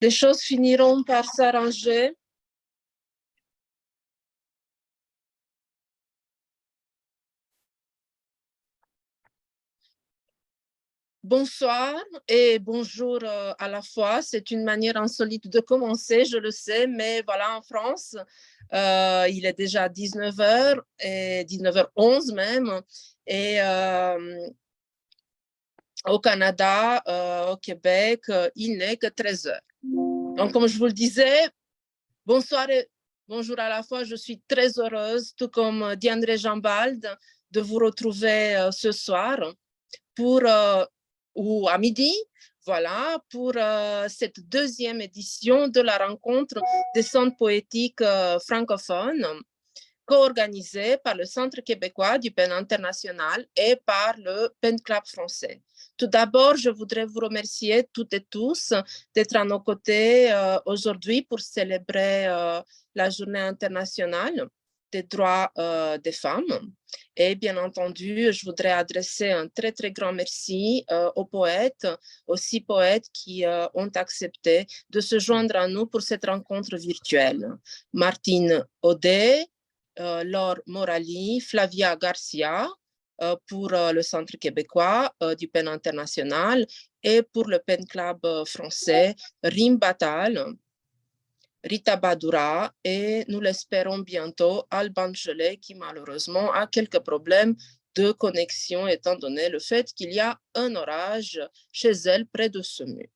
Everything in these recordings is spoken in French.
Les choses finiront par s'arranger. Bonsoir et bonjour à la fois. C'est une manière insolite de commencer, je le sais, mais voilà, en France, il est déjà 19h et 19h11 même. Et au Canada, au Québec, il n'est que 13h. Donc, comme je vous le disais, bonsoir et bonjour à la fois. Je suis très heureuse, tout comme Diane Rejambald, de vous retrouver ce soir pour, ou à midi, voilà, pour cette deuxième édition de la rencontre des centres poétiques francophones, co-organisée par le Centre québécois du PEN international et par le PEN Club français. Tout d'abord, je voudrais vous remercier toutes et tous d'être à nos côtés aujourd'hui pour célébrer la Journée internationale des droits des femmes. Et bien entendu, je voudrais adresser un très, très grand merci aux poètes, aux 6 poètes qui ont accepté de se joindre à nous pour cette rencontre virtuelle. Martine Audet, Laure Morali, Flavia Garcia pour le Centre québécois du PEN international et pour le PEN Club français, Rim Batal, Rita Badura et nous l'espérons bientôt Alban Gelé qui malheureusement a quelques problèmes de connexion étant donné le fait qu'il y a un orage chez elle près de ce mur.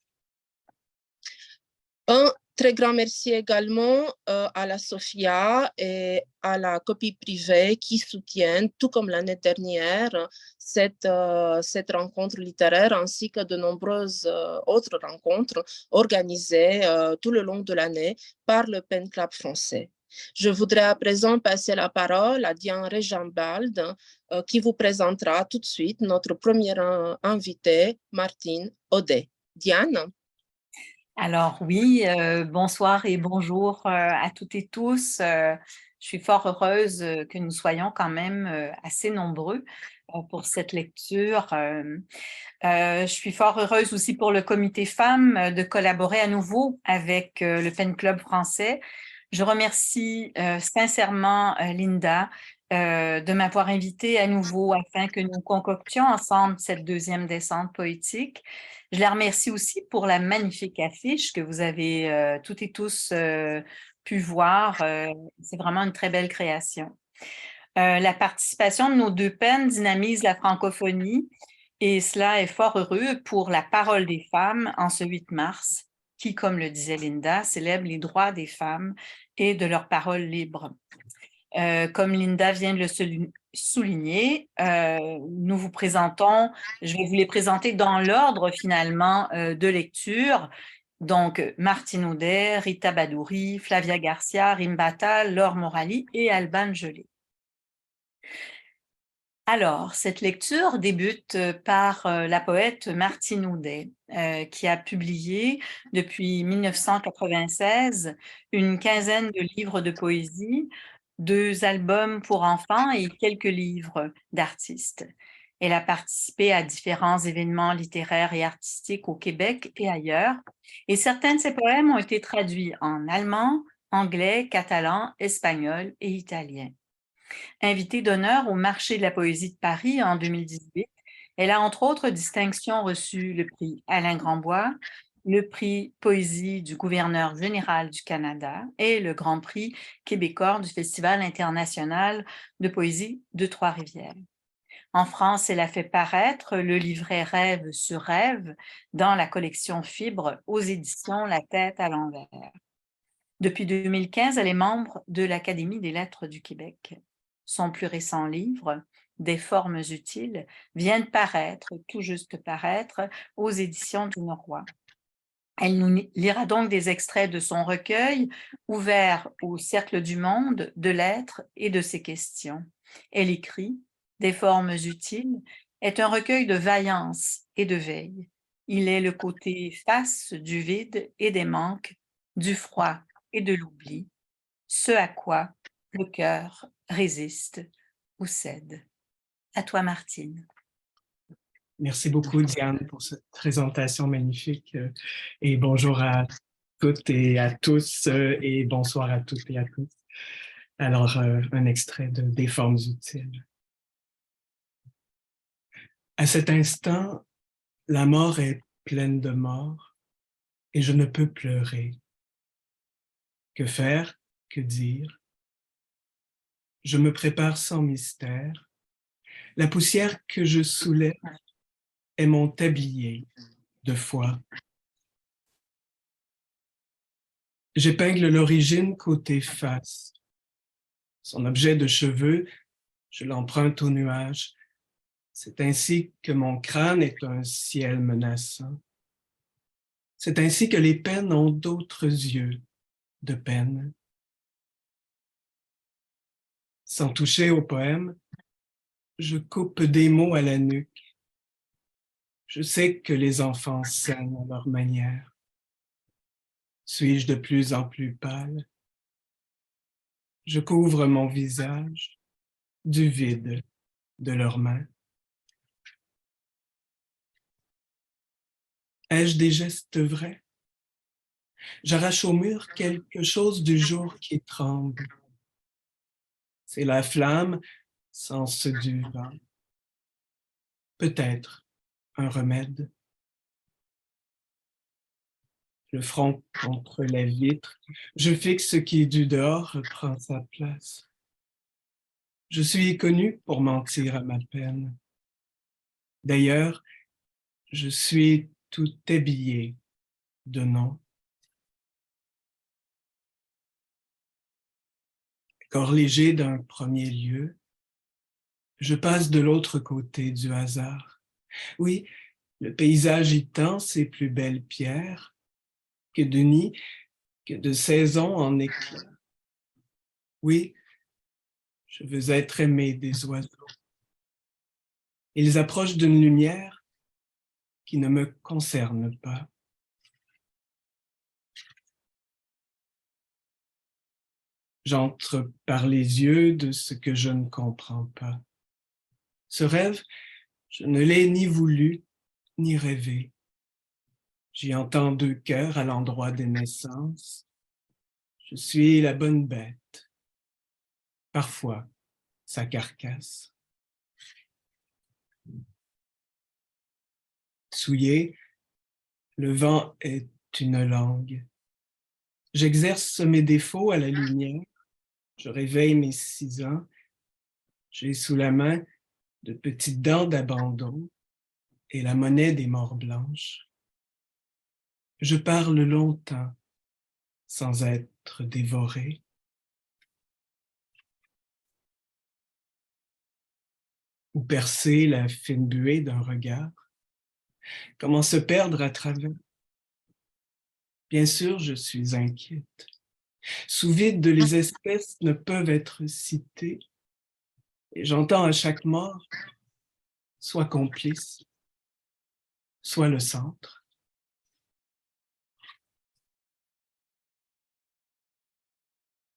Un très grand merci également à la Sophia et à la copie privée qui soutiennent, tout comme l'année dernière, cette rencontre littéraire ainsi que de nombreuses autres rencontres organisées tout le long de l'année par le PEN Club français. Je voudrais à présent passer la parole à Diane Rejambald qui vous présentera tout de suite notre première invitée, Martine Audet. Diane? Alors oui, bonsoir et bonjour à toutes et tous. Je suis fort heureuse que nous soyons quand même assez nombreux pour cette lecture. Je suis fort heureuse aussi pour le comité femmes de collaborer à nouveau avec le PEN Club français. Je remercie sincèrement Linda de m'avoir invitée à nouveau afin que nous concoctions ensemble cette deuxième descente poétique. Je la remercie aussi pour la magnifique affiche que vous avez toutes et tous pu voir. C'est vraiment une très belle création. La participation de nos 2 PEN dynamise la francophonie et cela est fort heureux pour la parole des femmes en ce 8 mars, qui, comme le disait Linda, célèbre les droits des femmes et de leur parole libre. Comme Linda vient de le souligner, nous vous présentons, je vais vous les présenter dans l'ordre finalement de lecture. Donc, Martine Audet, Rita Badouri, Flavia Garcia, Rim Batal, Laure Morali et Alban Gelé. Alors, cette lecture débute par la poète Martine Audet, qui a publié depuis 1996 une quinzaine de livres de poésie, 2 albums pour enfants et quelques livres d'artistes. Elle a participé à différents événements littéraires et artistiques au Québec et ailleurs, et certains de ses poèmes ont été traduits en allemand, anglais, catalan, espagnol et italien. Invitée d'honneur au Marché de la poésie de Paris en 2018, elle a entre autres distinctions reçu le prix Alain Grandbois, le prix Poésie du gouverneur général du Canada et le Grand Prix québécois du Festival international de poésie de Trois-Rivières. En France, elle a fait paraître le livret Rêve sur Rêve dans la collection Fibre aux éditions La Tête à l'envers. Depuis 2015, elle est membre de l'Académie des lettres du Québec. Son plus récent livre, Des formes utiles, vient de paraître, tout juste paraître, aux éditions du Norrois. Elle nous lira donc des extraits de son recueil, ouvert au cercle du monde, de l'être et de ses questions. Elle écrit « Des formes utiles » est un recueil de vaillance et de veille. Il est le côté face du vide et des manques, du froid et de l'oubli, ce à quoi le cœur résiste ou cède. À toi, Martine. Merci beaucoup, Diane, pour cette présentation magnifique et bonjour à toutes et à tous et bonsoir à toutes et à tous. Alors, un extrait de Des formes utiles. À cet instant, la mort est pleine de mort et je ne peux pleurer. Que faire? Que dire? Je me prépare sans mystère. La poussière que je soulève est mon tablier de foi. J'épingle l'origine côté face. Son objet de cheveux, je l'emprunte au nuage. C'est ainsi que mon crâne est un ciel menaçant. C'est ainsi que les peines ont d'autres yeux de peine. Sans toucher au poème, je coupe des mots à la nuque. Je sais que les enfants saignent à leur manière. Suis-je de plus en plus pâle? Je couvre mon visage du vide de leurs mains. Ai-je des gestes vrais? J'arrache au mur quelque chose du jour qui tremble. C'est la flamme, sens du vent. Peut-être un remède. Le front contre la vitre, je fixe ce qui du dehors reprend sa place. Je suis connu pour mentir à ma peine. D'ailleurs, je suis tout habillé de nom. Corps léger d'un premier lieu, je passe de l'autre côté du hasard. Oui, le paysage y tend ses plus belles pierres, que de nids, que de saisons en éclats. Oui, je veux être aimé des oiseaux. Ils approchent d'une lumière qui ne me concerne pas. J'entre par les yeux de ce que je ne comprends pas. Ce rêve, je ne l'ai ni voulu, ni rêvé. J'y entends deux cœurs à l'endroit des naissances. Je suis la bonne bête. Parfois, sa carcasse. Souillé, le vent est une langue. J'exerce mes défauts à la lumière. Je réveille mes 6 ans. J'ai sous la main de petites dents d'abandon et la monnaie des morts blanches. Je parle longtemps sans être dévoré. Ou percer la fine buée d'un regard. Comment se perdre à travers? Bien sûr, je suis inquiète. Sous vide, les espèces ne peuvent être citées. Et j'entends à chaque mort, soit complice, soit le centre.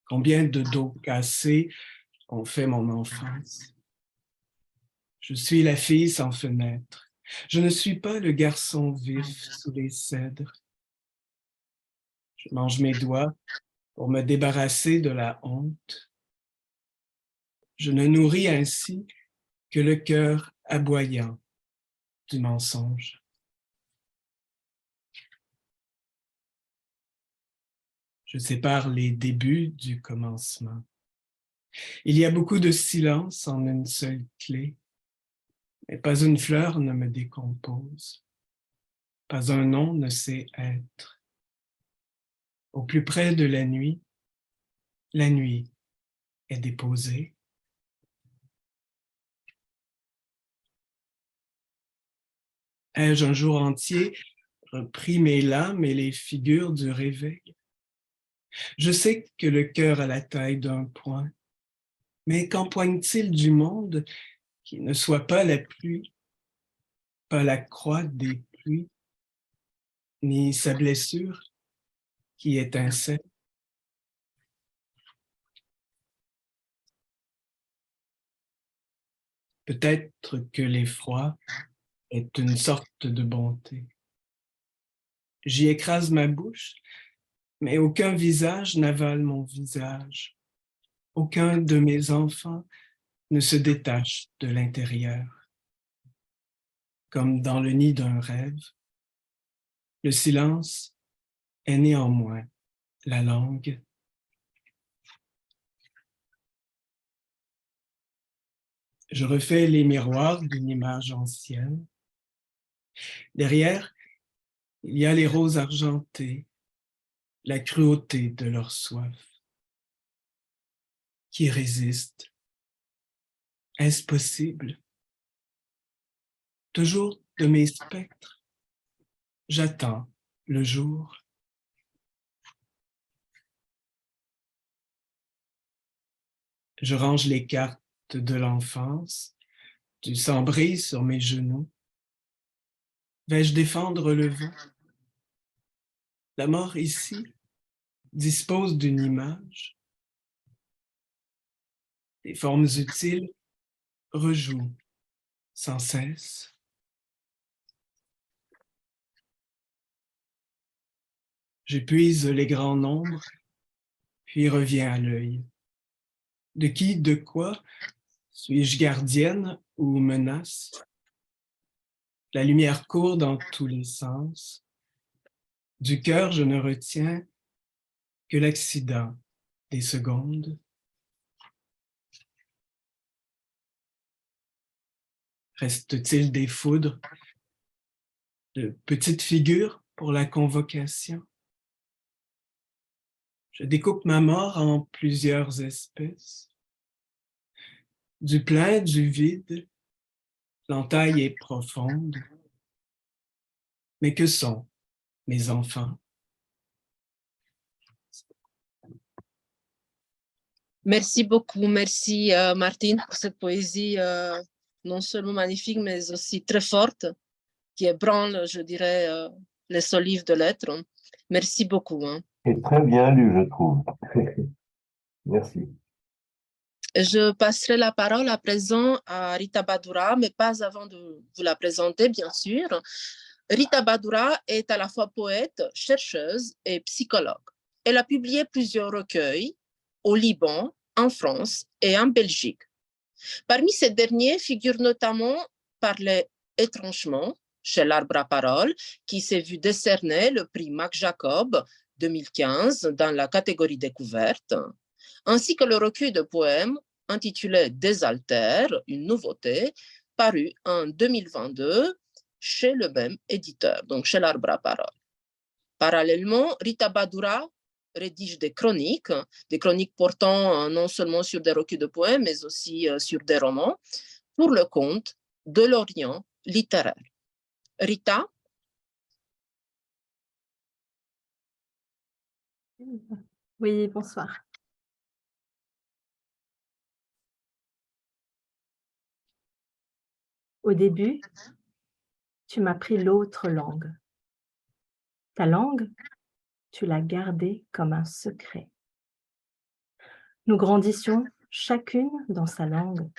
Combien de dos cassés ont fait mon enfance? Je suis la fille sans fenêtre. Je ne suis pas le garçon vif sous les cèdres. Je mange mes doigts pour me débarrasser de la honte. Je ne nourris ainsi que le cœur aboyant du mensonge. Je sépare les débuts du commencement. Il y a beaucoup de silence en une seule clé, mais pas une fleur ne me décompose. Pas un nom ne sait être. Au plus près de la nuit est déposée. Ai-je un jour entier repris mes lames et les figures du réveil? Je sais que le cœur a la taille d'un poing, mais qu'empoigne-t-il du monde qui ne soit pas la pluie, pas la croix des pluies, ni sa blessure qui étincelle? Peut-être que l'effroi est une sorte de bonté. J'y écrase ma bouche mais aucun visage n'avale mon visage. Aucun de mes enfants ne se détache de l'intérieur. Comme dans le nid d'un rêve, le silence est néanmoins la langue. Je refais les miroirs d'une image ancienne. Derrière, il y a les roses argentées, la cruauté de leur soif. Qui résiste? Est-ce possible? Toujours de mes spectres, j'attends le jour. Je range les cartes de l'enfance, du sang brille sur mes genoux. Vais-je défendre le vent? La mort ici dispose d'une image. Les formes utiles rejouent sans cesse. J'épuise les grands nombres, puis reviens à l'œil. De qui, de quoi suis-je gardienne ou menace? La lumière court dans tous les sens. Du cœur, je ne retiens que l'accident des secondes. Reste-t-il des foudres, de petites figures pour la convocation? Je découpe ma mort en plusieurs espèces. Du plein, du vide, l'entaille est profonde. Mais que sont mes enfants? Merci beaucoup, merci Martine pour cette poésie non seulement magnifique, mais aussi très forte, qui ébranle, je dirais, les solives de l'être. Merci beaucoup. Hein. Et très bien lu, je trouve. Merci. Je passerai la parole à présent à Rita Badura, mais pas avant de vous la présenter, bien sûr. Rita Badura est à la fois poète, chercheuse et psychologue. Elle a publié plusieurs recueils au Liban, en France et en Belgique. Parmi ces derniers figurent notamment Parler étrangement chez l'Arbre à Parole, qui s'est vu décerner le prix Mac Jacob 2015 dans la catégorie découverte, ainsi que le recueil de poèmes intitulé Désaltère, une nouveauté, paru en 2022 chez le même éditeur, donc chez l'Arbre à Parole. Parallèlement, Rita Badura rédige des chroniques portant non seulement sur des recueils de poèmes, mais aussi sur des romans, pour le compte de l'Orient littéraire. Rita? Oui, bonsoir. Au début, tu m'as pris l'autre langue. Ta langue, tu l'as gardée comme un secret. Nous grandissions chacune dans sa langue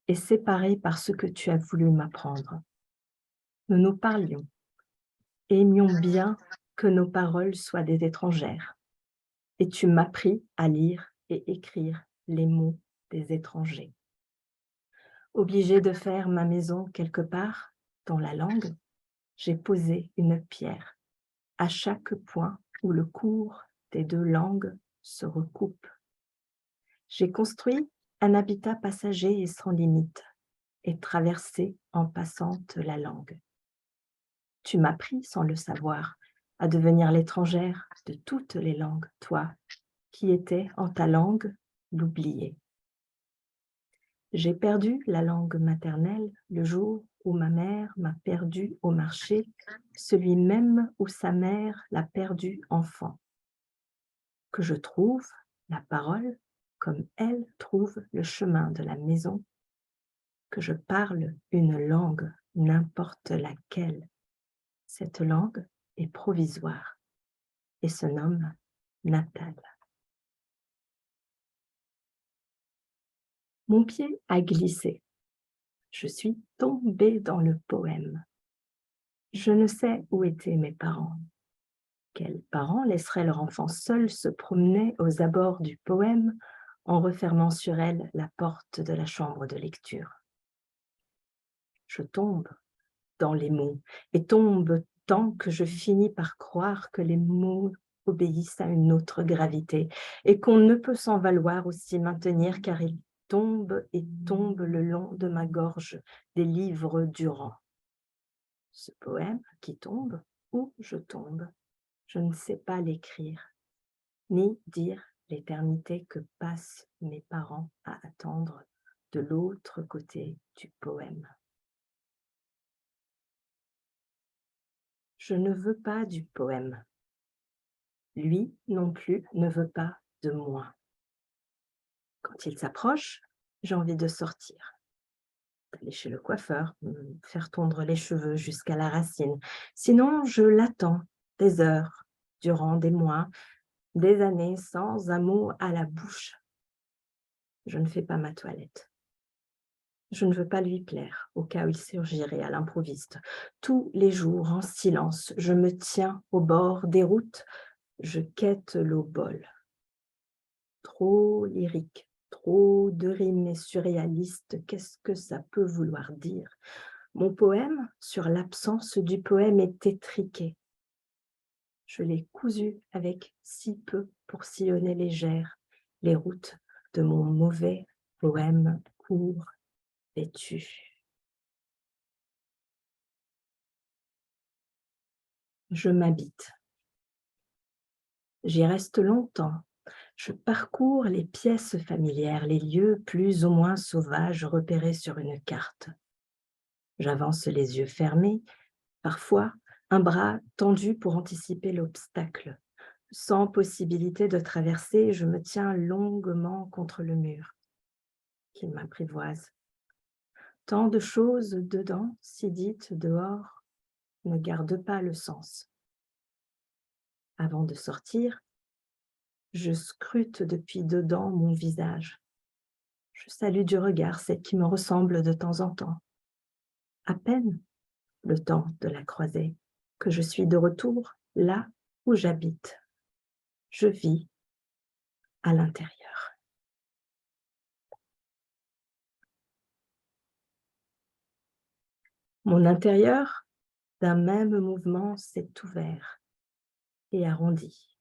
et séparées par ce que tu as voulu m'apprendre. Nous nous parlions, aimions bien que nos paroles soient des étrangères, et tu m'appris à lire et écrire les mots des étrangers. Obligée de faire ma maison quelque part dans la langue, j'ai posé une pierre à chaque point où le cours des deux langues se recoupe. J'ai construit un habitat passager et sans limite, et traversé en passant la langue. Tu m'as pris sans le savoir à devenir l'étrangère de toutes les langues, toi, qui étais en ta langue l'oublié. J'ai perdu la langue maternelle le jour où ma mère m'a perdu au marché, celui même où sa mère l'a perdu enfant. Que je trouve la parole comme elle trouve le chemin de la maison, que je parle une langue, n'importe laquelle. Cette langue est provisoire et se nomme natale. Mon pied a glissé. Je suis tombée dans le poème. Je ne sais où étaient mes parents. Quels parents laisseraient leur enfant seul se promener aux abords du poème en refermant sur elle la porte de la chambre de lecture? Je tombe dans les mots et tombe tant que je finis par croire que les mots obéissent à une autre gravité et qu'on ne peut s'en valoir aussi maintenir car ils tombent et tombent le long de ma gorge des livres durant. Ce poème qui tombe, où je tombe, je ne sais pas l'écrire, ni dire l'éternité que passent mes parents à attendre de l'autre côté du poème. Je ne veux pas du poème. Lui non plus ne veut pas de moi. Quand il s'approche, j'ai envie de sortir, d'aller chez le coiffeur, me faire tondre les cheveux jusqu'à la racine. Sinon, je l'attends des heures, durant des mois, des années, sans un mot à la bouche. Je ne fais pas ma toilette. Je ne veux pas lui plaire, au cas où il surgirait à l'improviste. Tous les jours, en silence, je me tiens au bord des routes, je quête l'eau bol. Trop lyrique, trop de rimes et surréaliste, qu'est-ce que ça peut vouloir dire? Mon poème, sur l'absence du poème, est étriqué. Je l'ai cousu avec si peu pour sillonner légères les routes de mon mauvais poème court, vêtu. Je m'habite. J'y reste longtemps. Je parcours les pièces familières, les lieux plus ou moins sauvages repérés sur une carte. J'avance les yeux fermés, parfois un bras tendu pour anticiper l'obstacle. Sans possibilité de traverser, je me tiens longuement contre le mur qu'il m'apprivoise. Tant de choses dedans, si dites dehors, ne gardent pas le sens. Avant de sortir, je scrute depuis dedans mon visage. Je salue du regard celle qui me ressemble de temps en temps. À peine le temps de la croiser, que je suis de retour là où j'habite. Je vis à l'intérieur. Mon intérieur, d'un même mouvement, s'est ouvert et arrondi,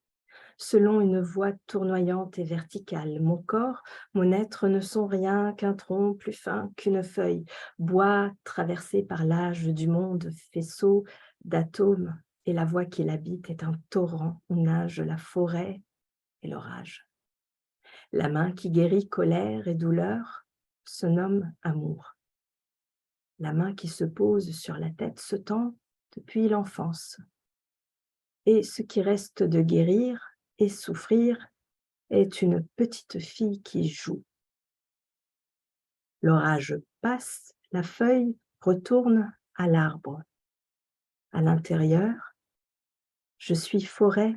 selon une voie tournoyante et verticale. Mon corps, mon être ne sont rien qu'un tronc plus fin qu'une feuille, bois traversé par l'âge du monde, faisceau d'atomes, et la voie qui l'habite est un torrent où nage la forêt et l'orage. La main qui guérit colère et douleur se nomme amour. La main qui se pose sur la tête se tend depuis l'enfance. Et ce qui reste de guérir et souffrir est une petite fille qui joue. L'orage passe, la feuille retourne à l'arbre. À l'intérieur, je suis forêt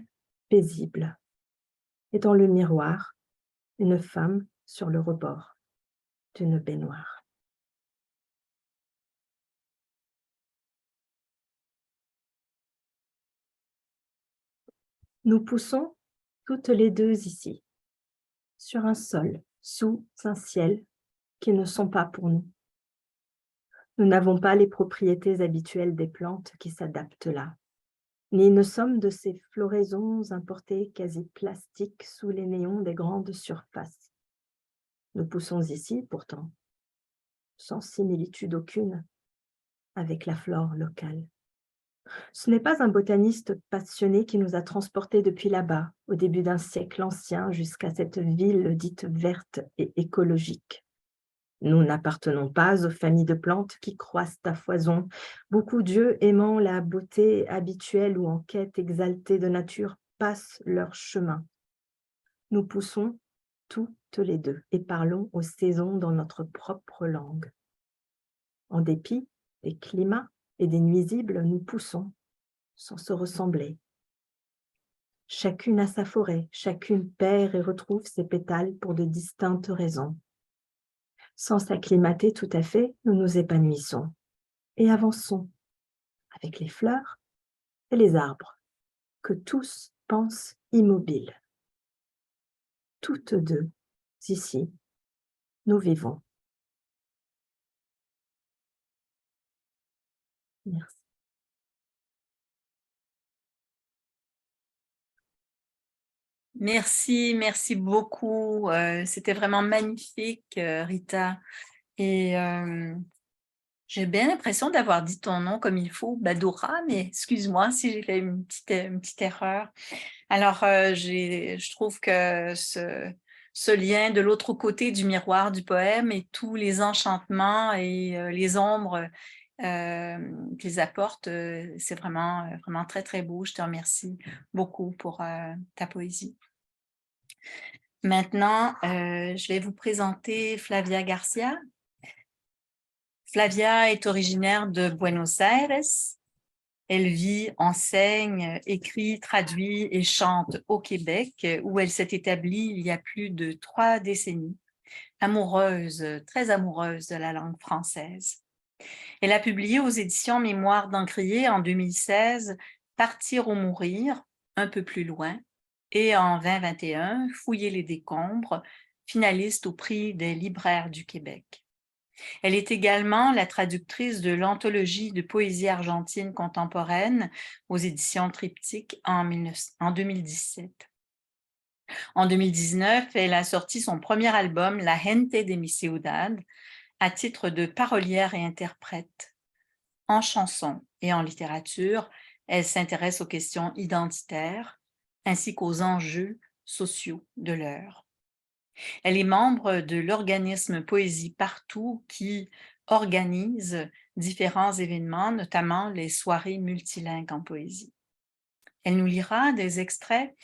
paisible. Et dans le miroir, une femme sur le rebord d'une baignoire. Nous poussons toutes les deux ici, sur un sol, sous un ciel qui ne sont pas pour nous. Nous n'avons pas les propriétés habituelles des plantes qui s'adaptent là, ni ne sommes de ces floraisons importées quasi plastiques sous les néons des grandes surfaces. Nous poussons ici, pourtant, sans similitude aucune avec la flore locale. Ce n'est pas un botaniste passionné qui nous a transportés depuis là-bas, au début d'un siècle ancien, jusqu'à cette ville dite verte et écologique. Nous n'appartenons pas aux familles de plantes qui croissent à foison. Beaucoup d'yeux aimant la beauté habituelle ou en quête exaltée de nature passent leur chemin. Nous poussons toutes les deux et parlons aux saisons dans notre propre langue. En dépit des climats et des nuisibles, nous poussons sans se ressembler. Chacune a sa forêt, chacune perd et retrouve ses pétales pour de distinctes raisons. Sans s'acclimater tout à fait, nous nous épanouissons et avançons avec les fleurs et les arbres, que tous pensent immobiles. Toutes deux, ici, nous vivons. Merci. Merci beaucoup. C'était vraiment magnifique, Rita. Et j'ai bien l'impression d'avoir dit ton nom comme il faut, Badoura, mais excuse-moi si j'ai fait une petite erreur. Alors, je trouve que ce lien de l'autre côté du miroir du poème et tous les enchantements et les ombres qu'ils apportent, c'est vraiment très, très beau. Je te remercie beaucoup pour ta poésie. Maintenant, je vais vous présenter Flavia Garcia. Flavia est originaire de Buenos Aires. Elle vit, enseigne, écrit, traduit et chante au Québec, où elle s'est établie il y a plus de 3 décennies, amoureuse, très amoureuse de la langue française. Elle a publié aux éditions Mémoires d'Encrier en 2016 « Partir ou mourir », un peu plus loin, et en 2021, « Fouiller les décombres », finaliste au prix des libraires du Québec. Elle est également la traductrice de l'anthologie de poésie argentine contemporaine aux éditions Triptyque en 2017. En 2019, elle a sorti son premier album, La Gente de mi ciudad, à titre de parolière et interprète. En chanson et en littérature, elle s'intéresse aux questions identitaires ainsi qu'aux enjeux sociaux de l'heure. Elle est membre de l'organisme Poésie Partout qui organise différents événements, notamment les soirées multilingues en poésie. Elle nous lira des extraits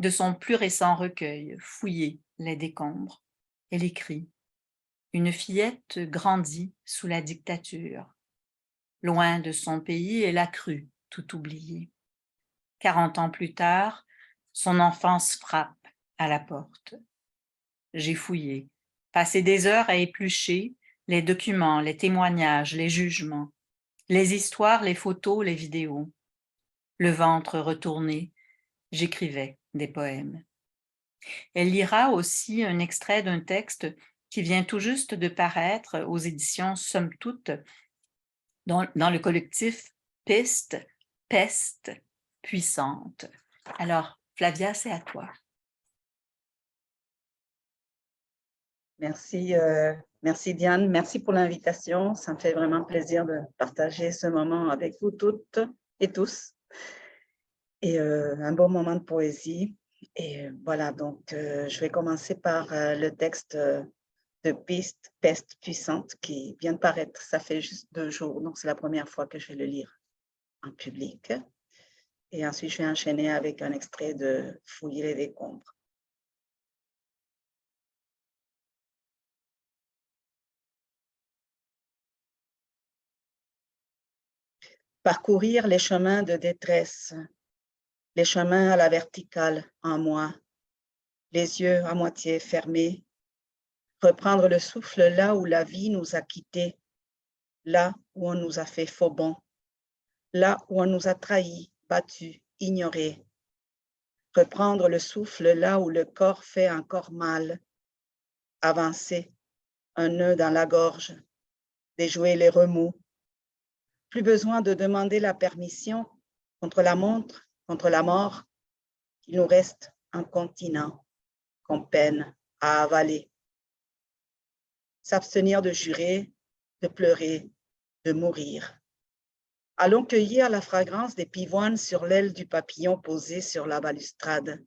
de son plus récent recueil, Fouiller les décombres. Elle écrit « Une fillette grandit sous la dictature. Loin de son pays, elle a cru tout oublier. 40 ans plus tard, son enfance frappe à la porte. J'ai fouillé, passé des heures à éplucher les documents, les témoignages, les jugements, les histoires, les photos, les vidéos. Le ventre retourné, j'écrivais des poèmes. Elle lira aussi un extrait d'un texte qui vient tout juste de paraître aux éditions Somme Toute dans le collectif Peste puissante. Alors, Flavia, c'est à toi. Merci, merci Diane, merci pour l'invitation. Ça me fait vraiment plaisir de partager ce moment avec vous toutes et tous. Et un bon moment de poésie. Et voilà, donc je vais commencer par le texte de Peste puissante qui vient de paraître. Ça fait juste 2 jours, donc c'est la première fois que je vais le lire en public. Et ensuite, je vais enchaîner avec un extrait de Fouiller les décombres. Parcourir les chemins de détresse, les chemins à la verticale en moi, les yeux à moitié fermés, reprendre le souffle là où la vie nous a quittés, là où on nous a fait faux bond, là où on nous a trahis, battus, ignorés. Reprendre le souffle là où le corps fait encore mal, avancer, un nœud dans la gorge, déjouer les remous. Plus besoin de demander la permission contre la montre, contre la mort. Il nous reste un continent qu'on peine à avaler. S'abstenir de jurer, de pleurer, de mourir. Allons cueillir la fragrance des pivoines sur l'aile du papillon posé sur la balustrade.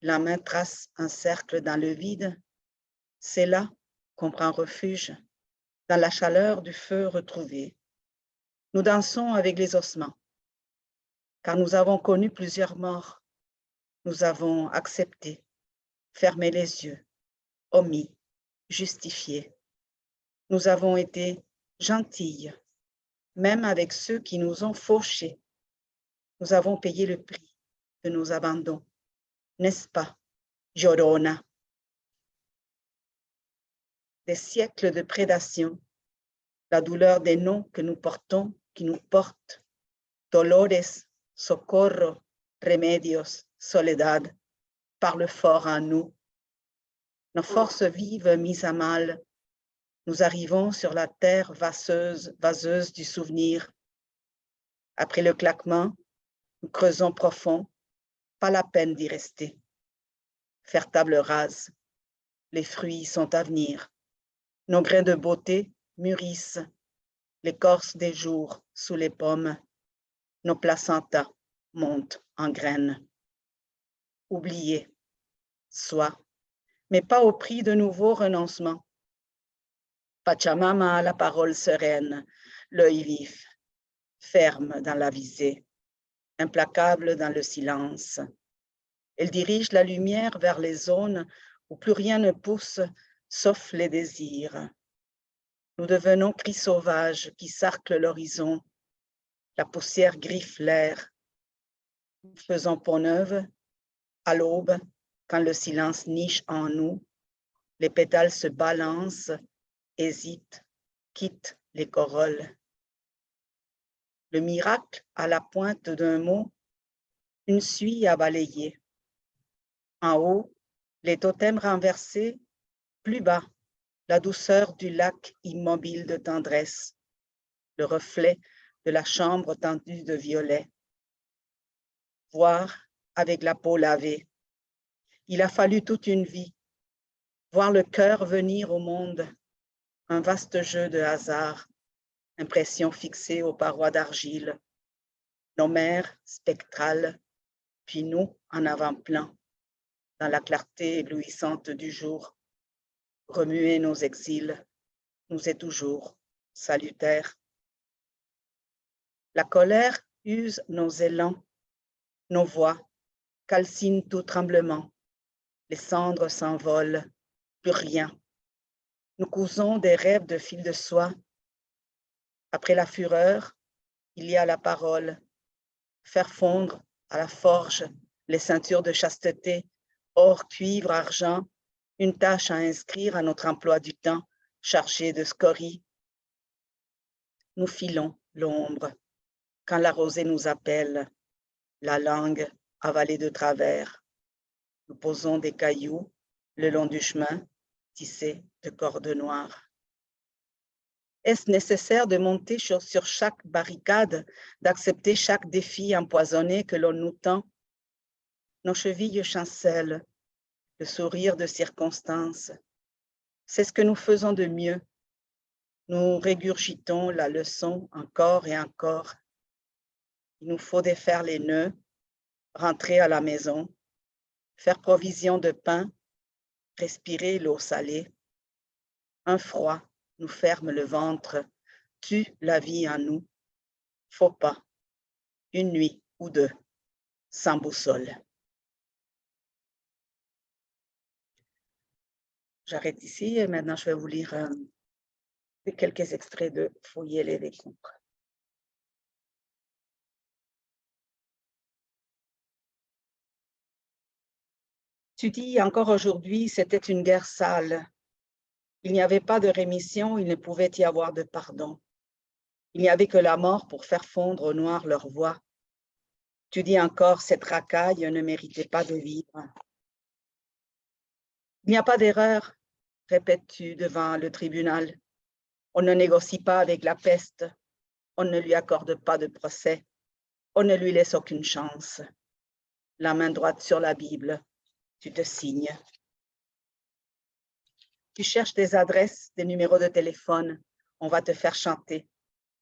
La main trace un cercle dans le vide. C'est là qu'on prend refuge, dans la chaleur du feu retrouvé. Nous dansons avec les ossements, car nous avons connu plusieurs morts. Nous avons accepté, fermé les yeux, omis, justifié. Nous avons été gentilles, même avec ceux qui nous ont fauchés. Nous avons payé le prix de nos abandons, n'est-ce pas, Llorona? Des siècles de prédation, la douleur des noms que nous portons, qui nous portent, Dolores, Socorro, remedios, soledad, parle fort en nous. Nos forces vives mises à mal, nous arrivons sur la terre vaseuse du souvenir. Après le claquement, nous creusons profond, pas la peine d'y rester. Faire table rase, les fruits sont à venir. Nos grains de beauté mûrissent, l'écorce des jours sous les pommes. Nos placentas montent en graines. Oubliés, soit, mais pas au prix de nouveaux renoncements. Pachamama a la parole sereine, l'œil vif, ferme dans la visée, implacable dans le silence. Elle dirige la lumière vers les zones où plus rien ne pousse, sauf les désirs. Nous devenons cris sauvages qui sarclent l'horizon. La poussière griffe l'air. Nous faisons peau neuve. À l'aube, quand le silence niche en nous, les pétales se balancent, hésitent, quittent les corolles. Le miracle à la pointe d'un mot, une suie à balayer. En haut, les totems renversés, plus bas, la douceur du lac immobile de tendresse, le reflet de la chambre tendue de violet. Voir avec la peau lavée. Il a fallu toute une vie. Voir le cœur venir au monde, un vaste jeu de hasard, impression fixée aux parois d'argile, nos mers spectrales, puis nous en avant-plan, dans la clarté éblouissante du jour, remuer nos exils, nous est toujours salutaire. La colère use nos élans, nos voix, calcine tout tremblement, les cendres s'envolent, plus rien. Nous cousons des rêves de fil de soie. Après la fureur, il y a la parole. Faire fondre à la forge les ceintures de chasteté, or, cuivre, argent, une tâche à inscrire à notre emploi du temps chargé de scories. Nous filons l'ombre quand la rosée nous appelle, la langue avalée de travers. Nous posons des cailloux le long du chemin tissé de cordes noires. Est-ce nécessaire de monter sur chaque barricade, d'accepter chaque défi empoisonné que l'on nous tend? Nos chevilles chancellent, le sourire de circonstance. C'est ce que nous faisons de mieux. Nous régurgitons la leçon encore et encore. Il nous faut défaire les nœuds, rentrer à la maison, faire provision de pain, respirer l'eau salée. Un froid nous ferme le ventre, tue la vie en nous. Faut pas, une nuit ou deux, sans boussole. J'arrête ici et maintenant je vais vous lire quelques extraits de Fouiller les décombres. Tu dis encore aujourd'hui, c'était une guerre sale. Il n'y avait pas de rémission, il ne pouvait y avoir de pardon. Il n'y avait que la mort pour faire fondre au noir leur voix. Tu dis encore, cette racaille ne méritait pas de vivre. Il n'y a pas d'erreur, répètes-tu devant le tribunal. On ne négocie pas avec la peste, on ne lui accorde pas de procès, on ne lui laisse aucune chance. La main droite sur la Bible, tu te signes. Tu cherches des adresses, des numéros de téléphone, on va te faire chanter.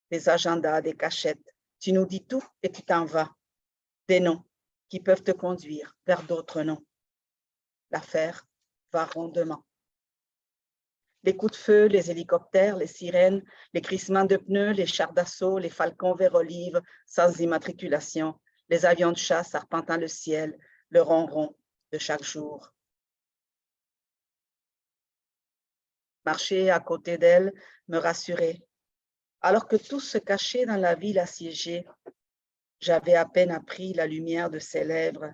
Des agendas, des cachettes, tu nous dis tout et tu t'en vas. Des noms qui peuvent te conduire vers d'autres noms. L'affaire va rondement. Les coups de feu, les hélicoptères, les sirènes, les crissements de pneus, les chars d'assaut, les falcons vert olive sans immatriculation, les avions de chasse arpentant le ciel, le ronron de chaque jour. Marcher à côté d'elle me rassurait. Alors que tout se cachait dans la ville assiégée, j'avais à peine appris la lumière de ses lèvres.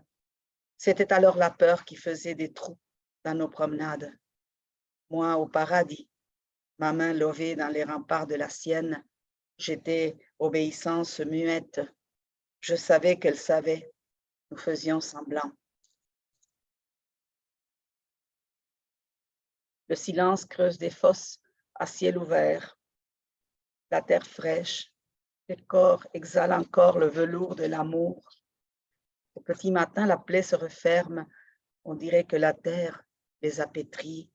C'était alors la peur qui faisait des trous dans nos promenades. Moi, au paradis, ma main levée dans les remparts de la sienne, j'étais obéissance muette. Je savais qu'elle savait. nous faisions semblant. Le silence creuse des fosses à ciel ouvert. La terre fraîche, le corps exhale encore le velours de l'amour. Au petit matin, la plaie se referme. On dirait que la terre les a pétris.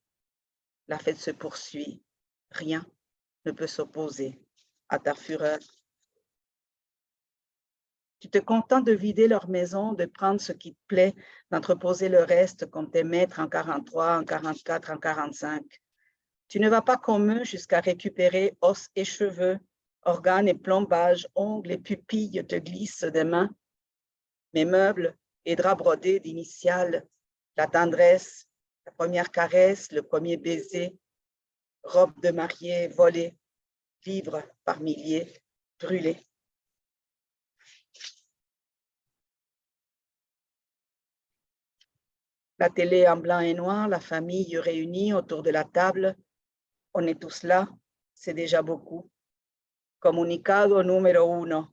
La fête se poursuit. Rien ne peut s'opposer à ta fureur. Tu te contentes de vider leur maison, de prendre ce qui te plaît, d'entreposer le reste comme tes maîtres en 43, en 44, en 45. Tu ne vas pas comme eux jusqu'à récupérer os et cheveux, organes et plombages, ongles et pupilles te glissent des mains. Mes meubles et draps brodés d'initiales, la tendresse, la première caresse, le premier baiser, robe de mariée volée, livres par milliers brûlés. La télé en blanc et noir, la famille réunie autour de la table. On est tous là, c'est déjà beaucoup. Comunicado número 1. À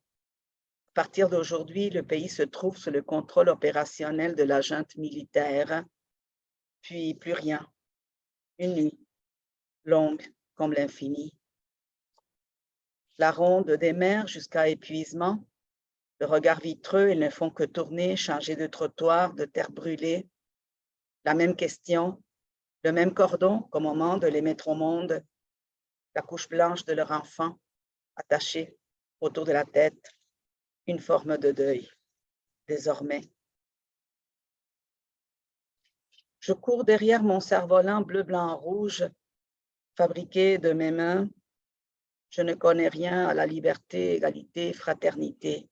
partir d'aujourd'hui, le pays se trouve sous le contrôle opérationnel de la junte militaire. Puis plus rien. Une nuit, longue comme l'infini. La ronde des mers jusqu'à épuisement. Le regard vitreux, ils ne font que tourner, changer de trottoir, de terre brûlée. La même question, le même cordon qu'au moment de les mettre au monde, la couche blanche de leur enfant attachée autour de la tête, une forme de deuil, désormais. Je cours derrière mon cerf-volant bleu, blanc, rouge, fabriqué de mes mains. Je ne connais rien à la liberté, égalité, fraternité.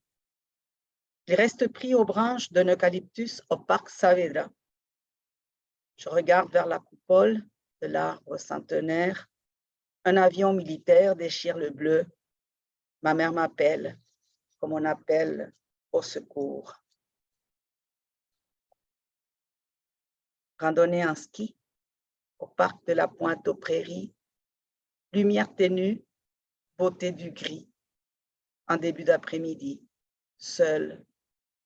Il reste pris aux branches d'un eucalyptus au parc Saavedra. Je regarde vers la coupole de l'arbre centenaire. Un avion militaire déchire le bleu. Ma mère m'appelle, comme on appelle au secours. Randonnée en ski au parc de la Pointe aux Prairies. Lumière ténue, beauté du gris. En début d'après-midi, seule,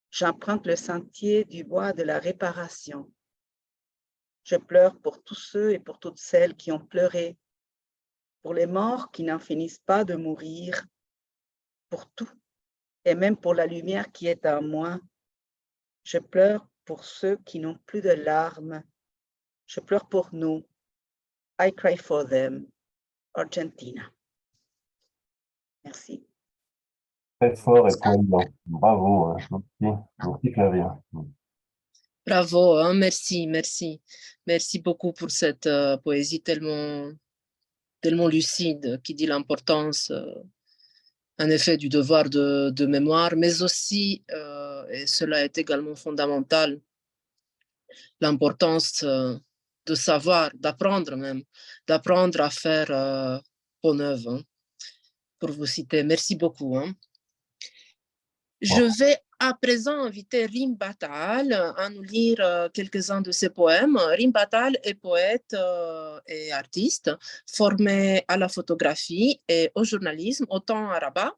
j'emprunte le sentier du bois de la réparation. Je pleure pour tous ceux et pour toutes celles qui ont pleuré, pour les morts qui n'en finissent pas de mourir, pour tout, et même pour la lumière qui est en moi. Je pleure pour ceux qui n'ont plus de larmes. Je pleure pour nous. I cry for them. Argentina. Merci. Très fort et poignant. Bravo, hein. Merci Flavien. Bravo, hein, merci, merci. Merci beaucoup pour cette poésie tellement lucide qui dit l'importance, en effet, du devoir de mémoire, mais aussi, et cela est également fondamental, l'importance de savoir, d'apprendre même, d'apprendre à faire peau neuve, hein, pour vous citer. Merci beaucoup. Hein. Je vais à présent inviter Rim Batal à nous lire quelques-uns de ses poèmes. Rim Batal est poète et artiste, formé à la photographie et au journalisme, autant à Rabat,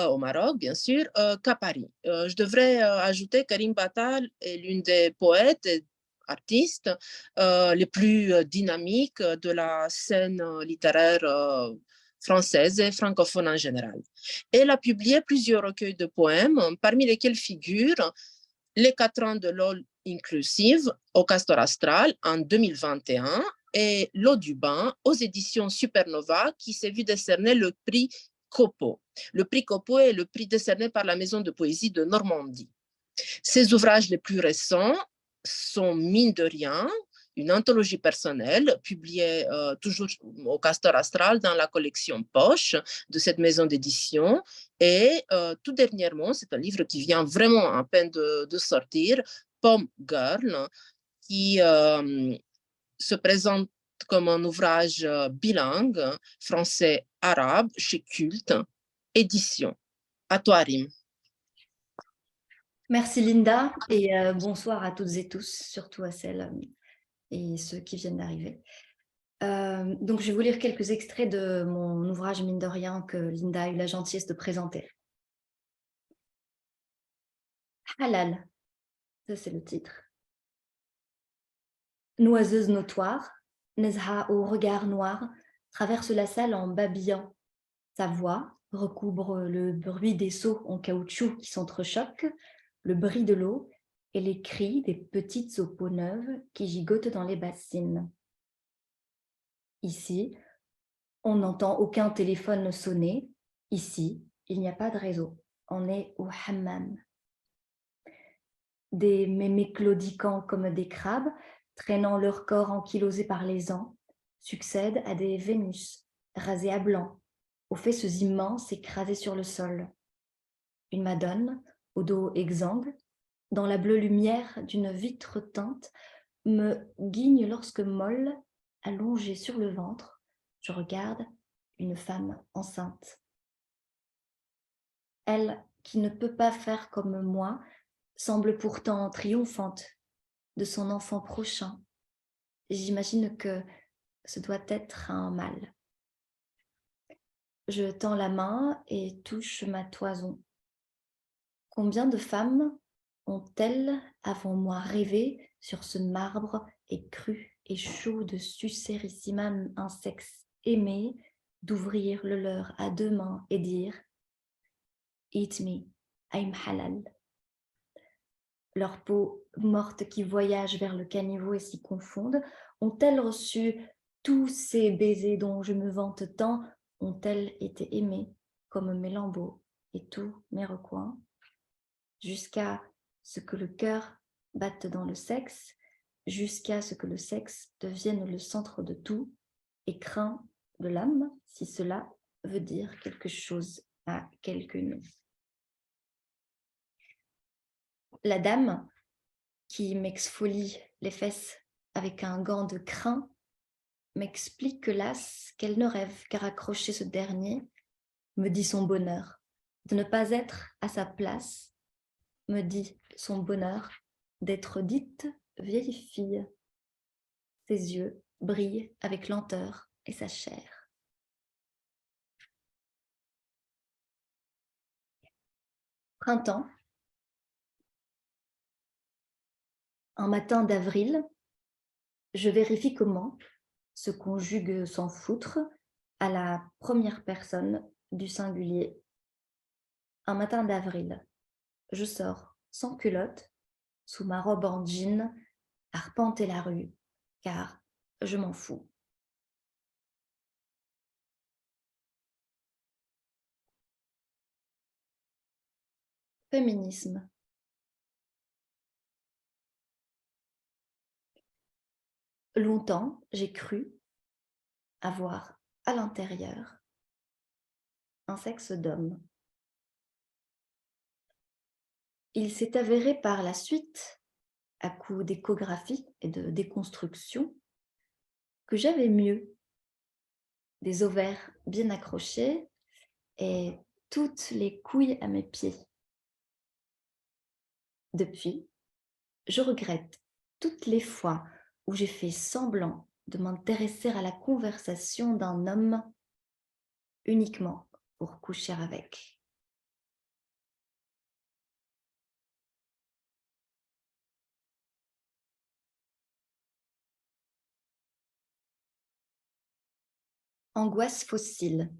au Maroc, bien sûr, qu'à Paris. Je devrais ajouter que Rim Batal est l'une des poètes et artistes les plus dynamiques de la scène littéraire française et francophone en général. Elle a publié plusieurs recueils de poèmes, parmi lesquels figurent Les 4 ans de l'All Inclusive au Castor Astral en 2021 et L'eau du bain aux éditions Supernova qui s'est vu décerner le prix Copo. Le prix Copo est le prix décerné par la Maison de poésie de Normandie. Ses ouvrages les plus récents sont Mine de rien, une anthologie personnelle publiée toujours au Castor Astral dans la collection Poche de cette maison d'édition. Et tout dernièrement, c'est un livre qui vient vraiment à peine de sortir, Pomme Girl, qui se présente comme un ouvrage bilingue, français-arabe, chez Culte, édition. À toi, Rim. Merci Linda et bonsoir à toutes et tous, surtout à celles et ceux qui viennent d'arriver. Donc je vais vous lire quelques extraits de mon ouvrage Mine de rien que Linda a eu la gentillesse de présenter. Halal, Ça, c'est le titre. Noiseuse notoire, Nezha au regard noir traverse la salle en babillant. Sa voix recouvre le bruit des seaux en caoutchouc qui s'entrechoquent, le bris de l'eau et les cris des petites eaux peaux neuves qui gigotent dans les bassines. Ici, on n'entend aucun téléphone sonner. Ici, il n'y a pas de réseau. On est au hammam. Des mémés claudiquants comme des crabes, traînant leur corps ankylosé par les ans, succèdent à des Vénus, rasées à blanc, aux fesses immenses écrasées sur le sol. Une madone, au dos exsangue, dans la bleue lumière d'une vitre teinte, me guigne lorsque molle, allongée sur le ventre, je regarde une femme enceinte. Elle, qui ne peut pas faire comme moi, semble pourtant triomphante de son enfant prochain. J'imagine que ce doit être un mâle. Je tends la main et touche ma toison. Combien de femmes ont-elles avant moi rêvé sur ce marbre et cru et chaud de sucer ici même un sexe aimé, d'ouvrir le leur à deux mains et dire « Eat me, I'm halal ». Leurs peaux mortes qui voyagent vers le caniveau et s'y confondent, ont-elles reçu tous ces baisers dont je me vante tant, ont-elles été aimées comme mes lambeaux et tous mes recoins, jusqu'à ce que le cœur batte dans le sexe, jusqu'à ce que le sexe devienne le centre de tout et crin de l'âme, si cela veut dire quelque chose à quelqu'une. La dame qui m'exfolie les fesses avec un gant de crin m'explique las qu'elle ne rêve qu'à raccrocher ce dernier, me dit son bonheur de ne pas être à sa place, me dit son bonheur d'être dite vieille fille. Ses yeux brillent avec lenteur et sa chair. Printemps. Un matin d'avril, je vérifie comment se conjugue sans foutre à la première personne du singulier. Un matin d'avril, je sors sans culotte, sous ma robe en jean, arpenter la rue, car je m'en fous. Féminisme. Longtemps, j'ai cru avoir à l'intérieur un sexe d'homme. Il s'est avéré par la suite, à coup d'échographie et de déconstruction, que j'avais mieux. Des ovaires bien accrochés et toutes les couilles à mes pieds. Depuis, je regrette toutes les fois où j'ai fait semblant de m'intéresser à la conversation d'un homme uniquement pour coucher avec. Angoisse fossile.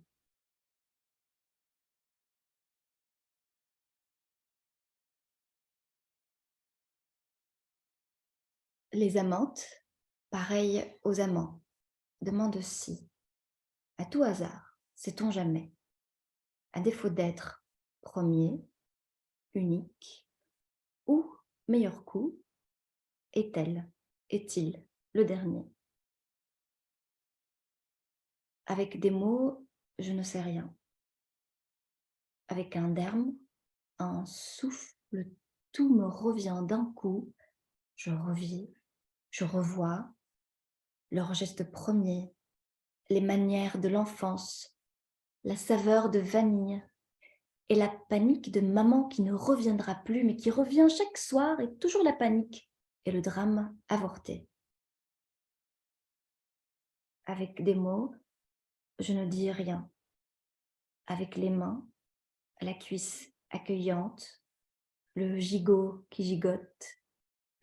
Les amantes, pareilles aux amants, demandent si, à tout hasard, sait-on jamais, à défaut d'être premier, unique ou meilleur coup, est-elle, est-il le dernier? Avec des mots, je ne sais rien. Avec un derme, un souffle, tout me revient d'un coup. Je revis, je revois leurs gestes premiers, les manières de l'enfance, la saveur de vanille et la panique de maman qui ne reviendra plus, mais qui revient chaque soir et toujours la panique et le drame avorté. Avec des mots, je ne dis rien. Avec les mains, la cuisse accueillante, le gigot qui gigote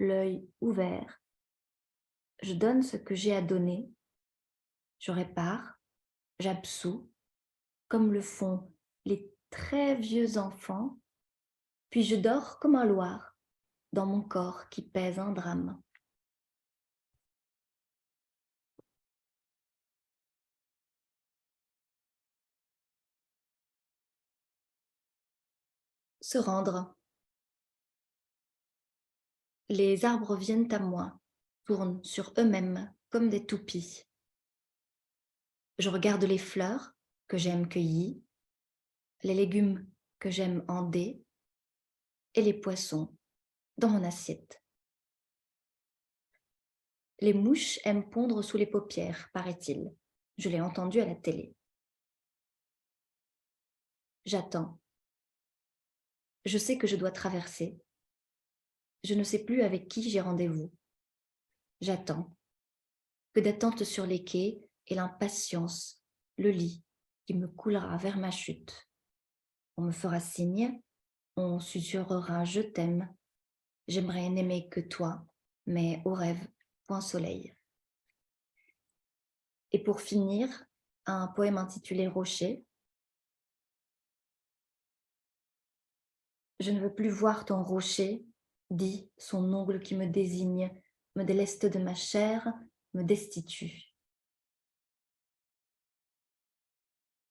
l'œil ouvert. Je donne ce que j'ai à donner. Je répare, j'absous, comme le font les très vieux enfants, puis je dors comme un loir dans mon corps qui pèse un drame. Se rendre. Les arbres viennent à moi, tournent sur eux-mêmes comme des toupies. Je regarde les fleurs que j'aime cueillir, les légumes que j'aime ender et les poissons dans mon assiette. Les mouches aiment pondre sous les paupières, paraît-il. Je l'ai entendu à la télé. J'attends. Je sais que je dois traverser. Je ne sais plus avec qui j'ai rendez-vous. J'attends. Que d'attente sur les quais et l'impatience, le lit qui me coulera vers ma chute. On me fera signe, on susurrera « je t'aime ». J'aimerais n'aimer que toi, mais au rêve, point soleil. Et pour finir, un poème intitulé « Rocher ». Je ne veux plus voir ton rocher, dit son ongle qui me désigne, me déleste de ma chair, me destitue.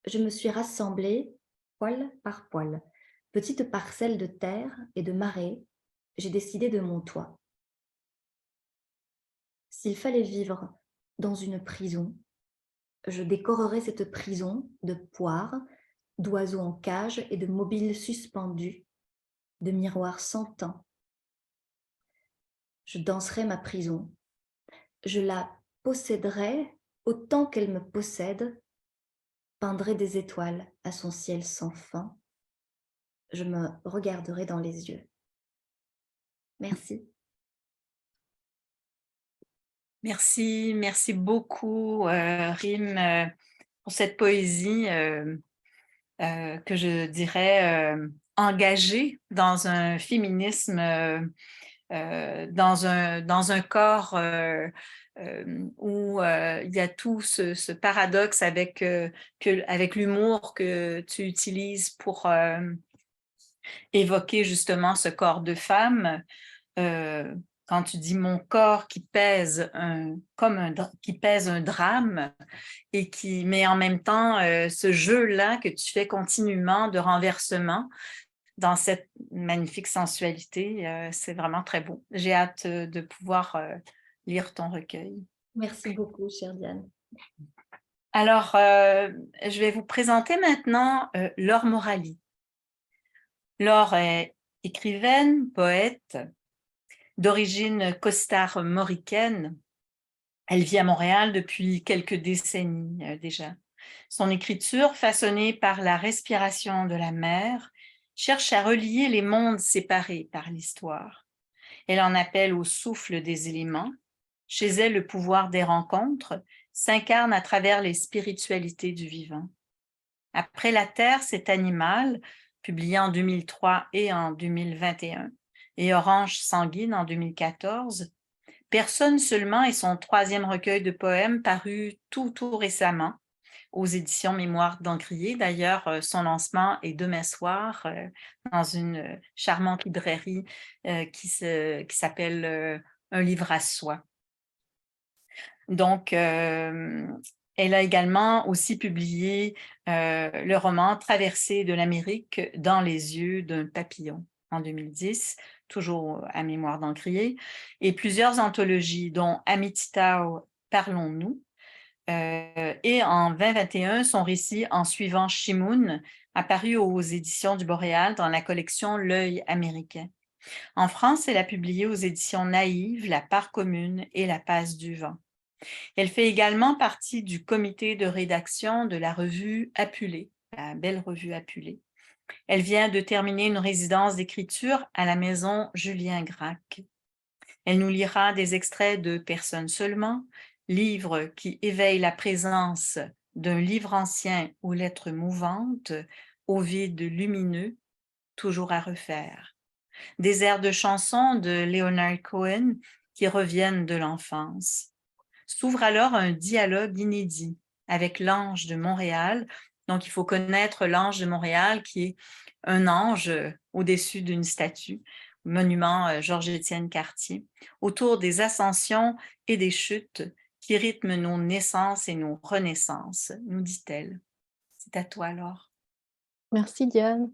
Je me suis rassemblée, poil par poil, petite parcelle de terre et de marée, j'ai décidé de mon toit. S'il fallait vivre dans une prison, je décorerais cette prison de poires, d'oiseaux en cage et de mobiles suspendus, de miroirs sans temps. Je danserais ma prison, je la posséderais autant qu'elle me possède, peindrais des étoiles à son ciel sans fin, je me regarderai dans les yeux. Merci. Merci beaucoup, Rim, pour cette poésie que je dirais engagée dans un féminisme, dans un corps où il y a tout ce paradoxe avec l'humour que tu utilises pour évoquer justement ce corps de femme. Quand tu dis mon corps qui pèse qui pèse un drame mais en même temps ce jeu-là que tu fais continuellement de renversement dans cette magnifique sensualité, c'est vraiment très beau. J'ai hâte de pouvoir lire ton recueil. Merci beaucoup, chère Diane. Alors, je vais vous présenter maintenant Laure Morali. Laure est écrivaine, poète, d'origine costare-mauricaine. Elle vit à Montréal depuis quelques décennies déjà. Son écriture, façonnée par la respiration de la mer, cherche à relier les mondes séparés par l'histoire. Elle en appelle au souffle des éléments. Chez elle, le pouvoir des rencontres s'incarne à travers les spiritualités du vivant. Après la Terre, cet animal, publié en 2003 et en 2021, et Orange sanguine en 2014, Personne seulement est son troisième recueil de poèmes paru tout récemment aux éditions Mémoire d'Encrier. D'ailleurs, son lancement est demain soir dans une charmante librairie qui s'appelle Un livre à soi. Donc, elle a également aussi publié le roman Traversée de l'Amérique dans les yeux d'un papillon en 2010, toujours à Mémoire d'Encrier, et plusieurs anthologies, dont Amititao, Parlons-nous, et en 2021, son récit En suivant Shimoun, apparu aux éditions du Boréal dans la collection L'œil américain. En France, elle a publié aux éditions Naïve, La part commune et La passe du vent. Elle fait également partie du comité de rédaction de la revue Apulée, la belle revue Apulée. Elle vient de terminer une résidence d'écriture à la maison Julien Gracq. Elle nous lira des extraits de Personne seulement, livre qui éveille la présence d'un livre ancien aux lettres mouvantes, au vide lumineux, toujours à refaire. des airs de chansons de Leonard Cohen qui reviennent de l'enfance. S'ouvre alors un dialogue inédit avec l'Ange de Montréal. Donc, il faut connaître l'Ange de Montréal qui est un ange au-dessus d'une statue, monument Georges-Étienne Cartier, autour des ascensions et des chutes qui rythment nos naissances et nos renaissances, nous dit-elle. C'est à toi, Laure. Merci Diane.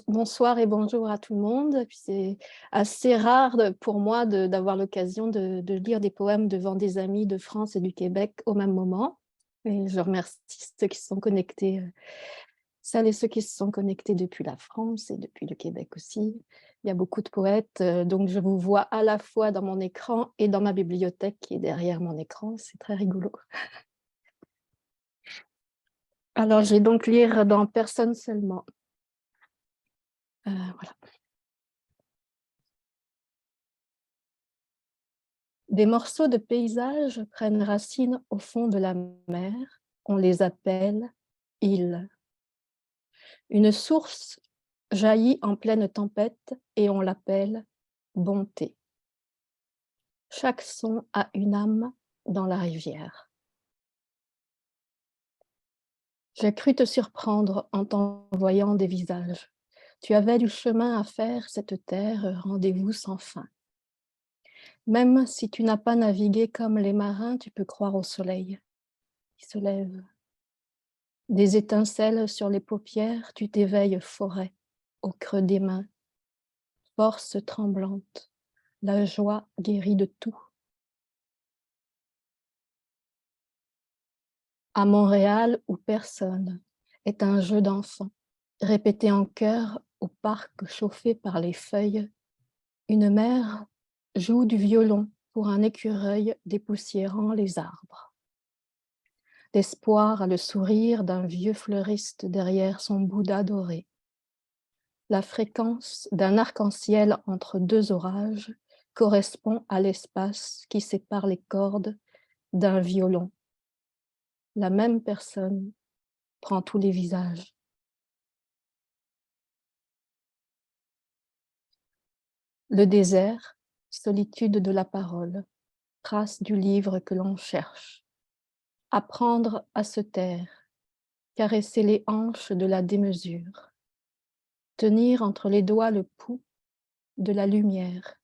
Bonsoir et bonjour à tout le monde. C'est assez rare pour moi d'avoir l'occasion de lire des poèmes devant des amis de France et du Québec au même moment. Et je remercie ceux qui se sont connectés, celles et ceux qui se sont connectés depuis la France et depuis le Québec aussi. Il y a beaucoup de poètes, donc je vous vois à la fois dans mon écran et dans ma bibliothèque qui est derrière mon écran. C'est très rigolo. Alors, je vais donc lire dans Personne seulement. Voilà. Des morceaux de paysage prennent racine au fond de la mer. On les appelle îles. Une source jaillit en pleine tempête et on l'appelle bonté. Chaque son a une âme dans la rivière. J'ai cru te surprendre en t'envoyant des visages. Tu avais du chemin à faire, cette terre, rendez-vous sans fin. Même si tu n'as pas navigué comme les marins, tu peux croire au soleil qui se lève. Des étincelles sur les paupières, tu t'éveilles forêt, au creux des mains. Force tremblante, la joie guérit de tout. À Montréal, où personne est un jeu d'enfant, répété en chœur au parc chauffé par les feuilles, une mère joue du violon pour un écureuil dépoussiérant les arbres. L'espoir a le sourire d'un vieux fleuriste derrière son Bouddha doré. La fréquence d'un arc-en-ciel entre deux orages correspond à l'espace qui sépare les cordes d'un violon. La même personne prend tous les visages. Le désert, solitude de la parole, trace du livre que l'on cherche. Apprendre à se taire, caresser les hanches de la démesure, tenir entre les doigts le pouls de la lumière.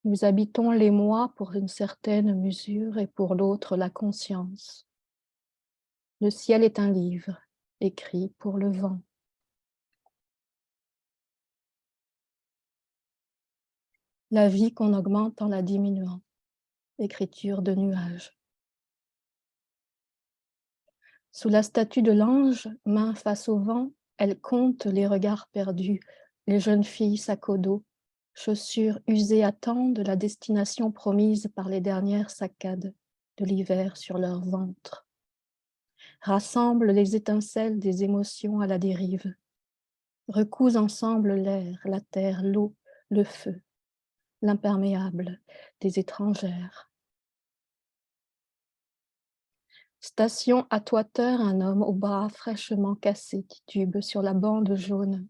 Nous habitons les mois pour une certaine mesure et pour l'autre la conscience. Le ciel est un livre, écrit pour le vent. La vie qu'on augmente en la diminuant, écriture de nuages. Sous la statue de l'ange, main face au vent, elle compte les regards perdus, les jeunes filles sac au dos, chaussures usées à temps de la destination promise par les dernières saccades de l'hiver sur leur ventre. Rassemble les étincelles des émotions à la dérive. Recouse ensemble l'air, la terre, l'eau, le feu, l'imperméable des étrangères. Station à toiteur, un homme au bras fraîchement cassé titube sur la bande jaune.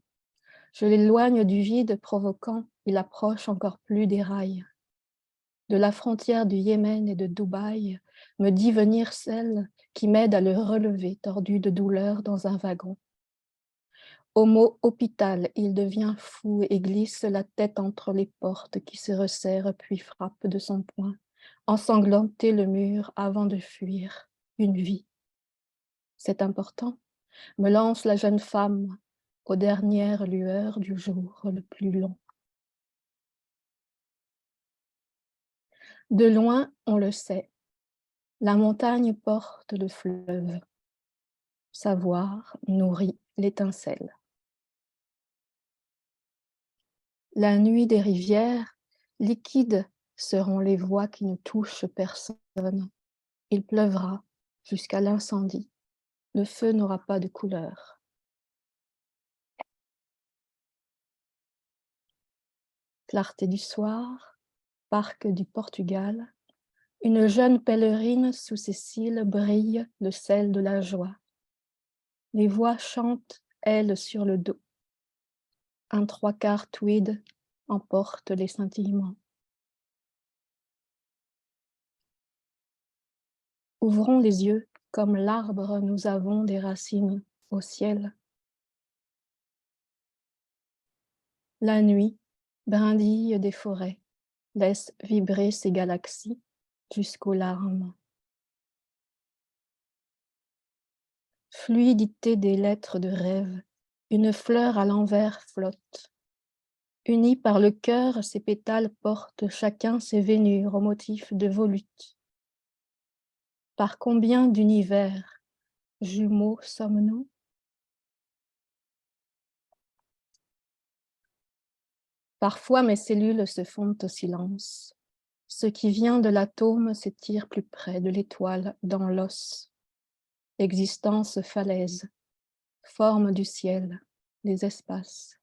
Je l'éloigne du vide provoquant, il approche encore plus des rails. De la frontière du Yémen et de Dubaï, me dit venir celle qui m'aide à le relever, tordu de douleur dans un wagon. Au mot hôpital, il devient fou et glisse la tête entre les portes qui se resserrent puis frappe de son poing, ensanglanter le mur avant de fuir. Une vie. C'est important, me lance la jeune femme aux dernières lueurs du jour le plus long. De loin, on le sait, la montagne porte le fleuve. Savoir nourrit l'étincelle. La nuit des rivières, liquides seront les voix qui ne touchent personne. Il pleuvra jusqu'à l'incendie. Le feu n'aura pas de couleur. Clarté du soir, parc du Portugal, une jeune pèlerine sous ses cils brille le sel de la joie. Les voix chantent, elles, sur le dos. un 3/4 tweed emporte les scintillements. Ouvrons les yeux, comme l'arbre, nous avons des racines au ciel. La nuit, brindille des forêts, laisse vibrer ses galaxies jusqu'aux larmes. Fluidité des lettres de rêve, une fleur à l'envers flotte. Unis par le cœur, ses pétales portent chacun ses vénures au motif de volutes. Par combien d'univers jumeaux sommes-nous? Parfois mes cellules se fondent au silence. Ce qui vient de l'atome s'étire plus près de l'étoile dans l'os. Existence falaise, forme du ciel, les espaces.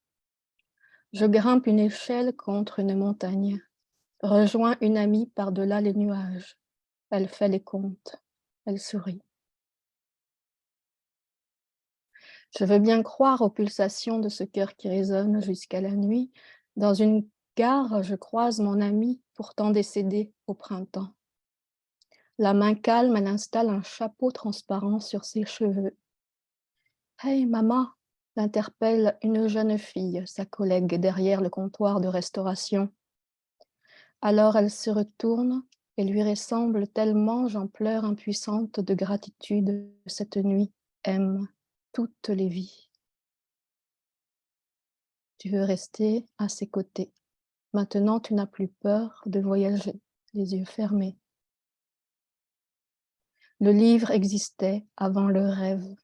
Je grimpe une échelle contre une montagne, rejoins une amie par-delà les nuages. Elle fait les comptes, elle sourit. Je veux bien croire aux pulsations de ce cœur qui résonne jusqu'à la nuit. Dans une gare, je croise mon amie, pourtant décédée au printemps. La main calme, elle installe un chapeau transparent sur ses cheveux. « Hey, maman !» l'interpelle une jeune fille, sa collègue derrière le comptoir de restauration. Alors elle se retourne et lui ressemble tellement, j'en pleure impuissante de gratitude. Cette nuit aime toutes les vies. Tu veux rester à ses côtés. Maintenant, tu n'as plus peur de voyager, les yeux fermés. Le livre existait avant le rêve.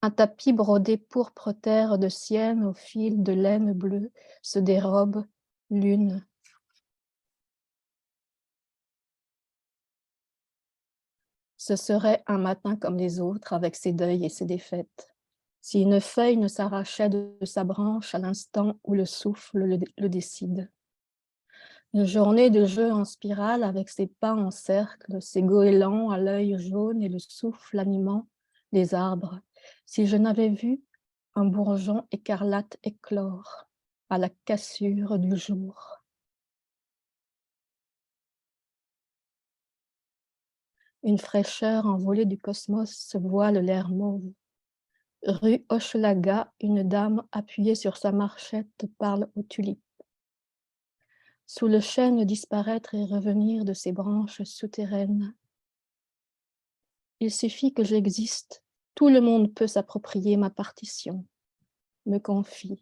Un tapis brodé pourpre terre de sienne au fil de laine bleue se dérobe l'une. Ce serait un matin comme les autres, avec ses deuils et ses défaites. Si une feuille ne s'arrachait de sa branche à l'instant où le souffle le décide. Une journée de jeu en spirale avec ses pas en cercle, ses goélands à l'œil jaune et le souffle animant les arbres. Si je n'avais vu un bourgeon écarlate éclore à la cassure du jour. Une fraîcheur envolée du cosmos se voile l'air mauve. Rue Hochelaga, une dame appuyée sur sa marchette parle aux tulipes. Sous le chêne disparaître et revenir de ses branches souterraines. Il suffit que j'existe, tout le monde peut s'approprier ma partition, me confie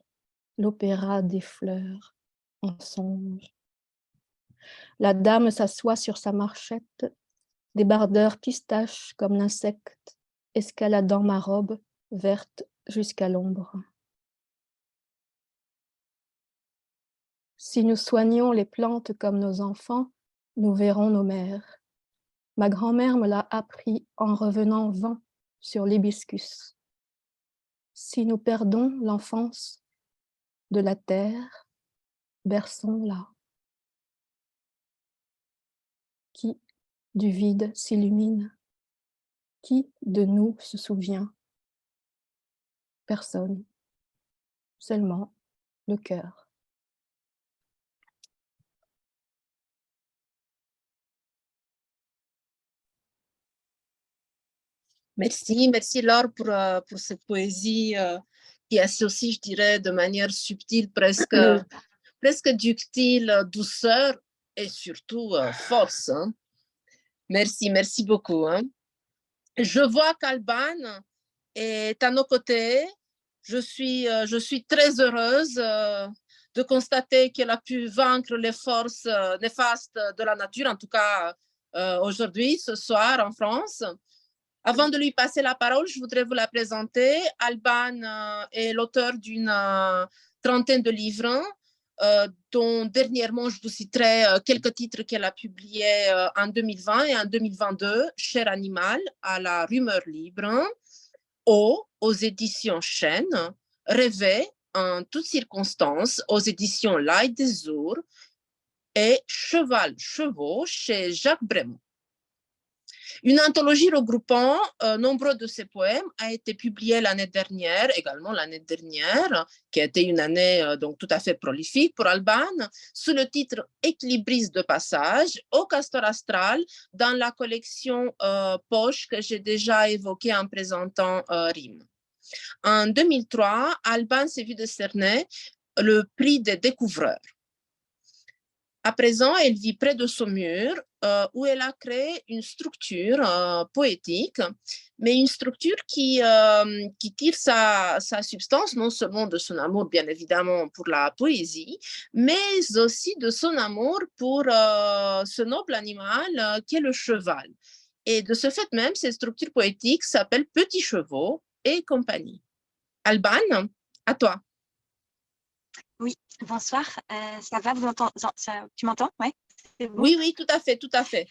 l'opéra des fleurs en songe. La dame s'assoit sur sa marchette, débardeur pistache comme l'insecte, escaladant ma robe verte jusqu'à l'ombre. Si nous soignons les plantes comme nos enfants, nous verrons nos mères. Ma grand-mère me l'a appris en revenant vent sur l'hibiscus. Si nous perdons l'enfance de la terre, berçons-la. Qui du vide s'illumine? Qui de nous se souvient? Personne, seulement le cœur. Merci Laure pour cette poésie qui associe, je dirais, de manière subtile, presque ductile, douceur et surtout force. Hein. Merci beaucoup. Hein. Je vois qu'Alban est à nos côtés. Je suis très heureuse de constater qu'elle a pu vaincre les forces néfastes de la nature, en tout cas aujourd'hui, ce soir en France. Avant de lui passer la parole, je voudrais vous la présenter. Alban est l'auteur d'une trentaine de livres, dont dernièrement, je vous citerai quelques titres qu'elle a publiés en 2020 et en 2022, Cher Animal, à la Rumeur Libre, Eau, aux éditions Chêne, Rêver, en toutes circonstances, aux éditions L'Ail des Ours, et Cheval, Chevaux, chez Jacques Brémond. Une anthologie regroupant nombreux de ses poèmes a été publiée l'année dernière, également l'année dernière, qui a été une année donc tout à fait prolifique pour Alban, sous le titre Équilibriste de passage au Castor Astral dans la collection Poche que j'ai déjà évoquée en présentant Rime. En 2003, Alban s'est vu décerner le prix des découvreurs. À présent, elle vit près de Saumur, où elle a créé une structure poétique, mais une structure qui tire sa substance non seulement de son amour, bien évidemment, pour la poésie, mais aussi de son amour pour ce noble animal qui est le cheval. Et de ce fait même, cette structure poétique s'appelle Petits Chevaux et compagnie. Alban, à toi. Oui, bonsoir. Ça va, vous entendez, tu m'entends? Ouais, c'est bon. Oui, tout à fait, tout à fait.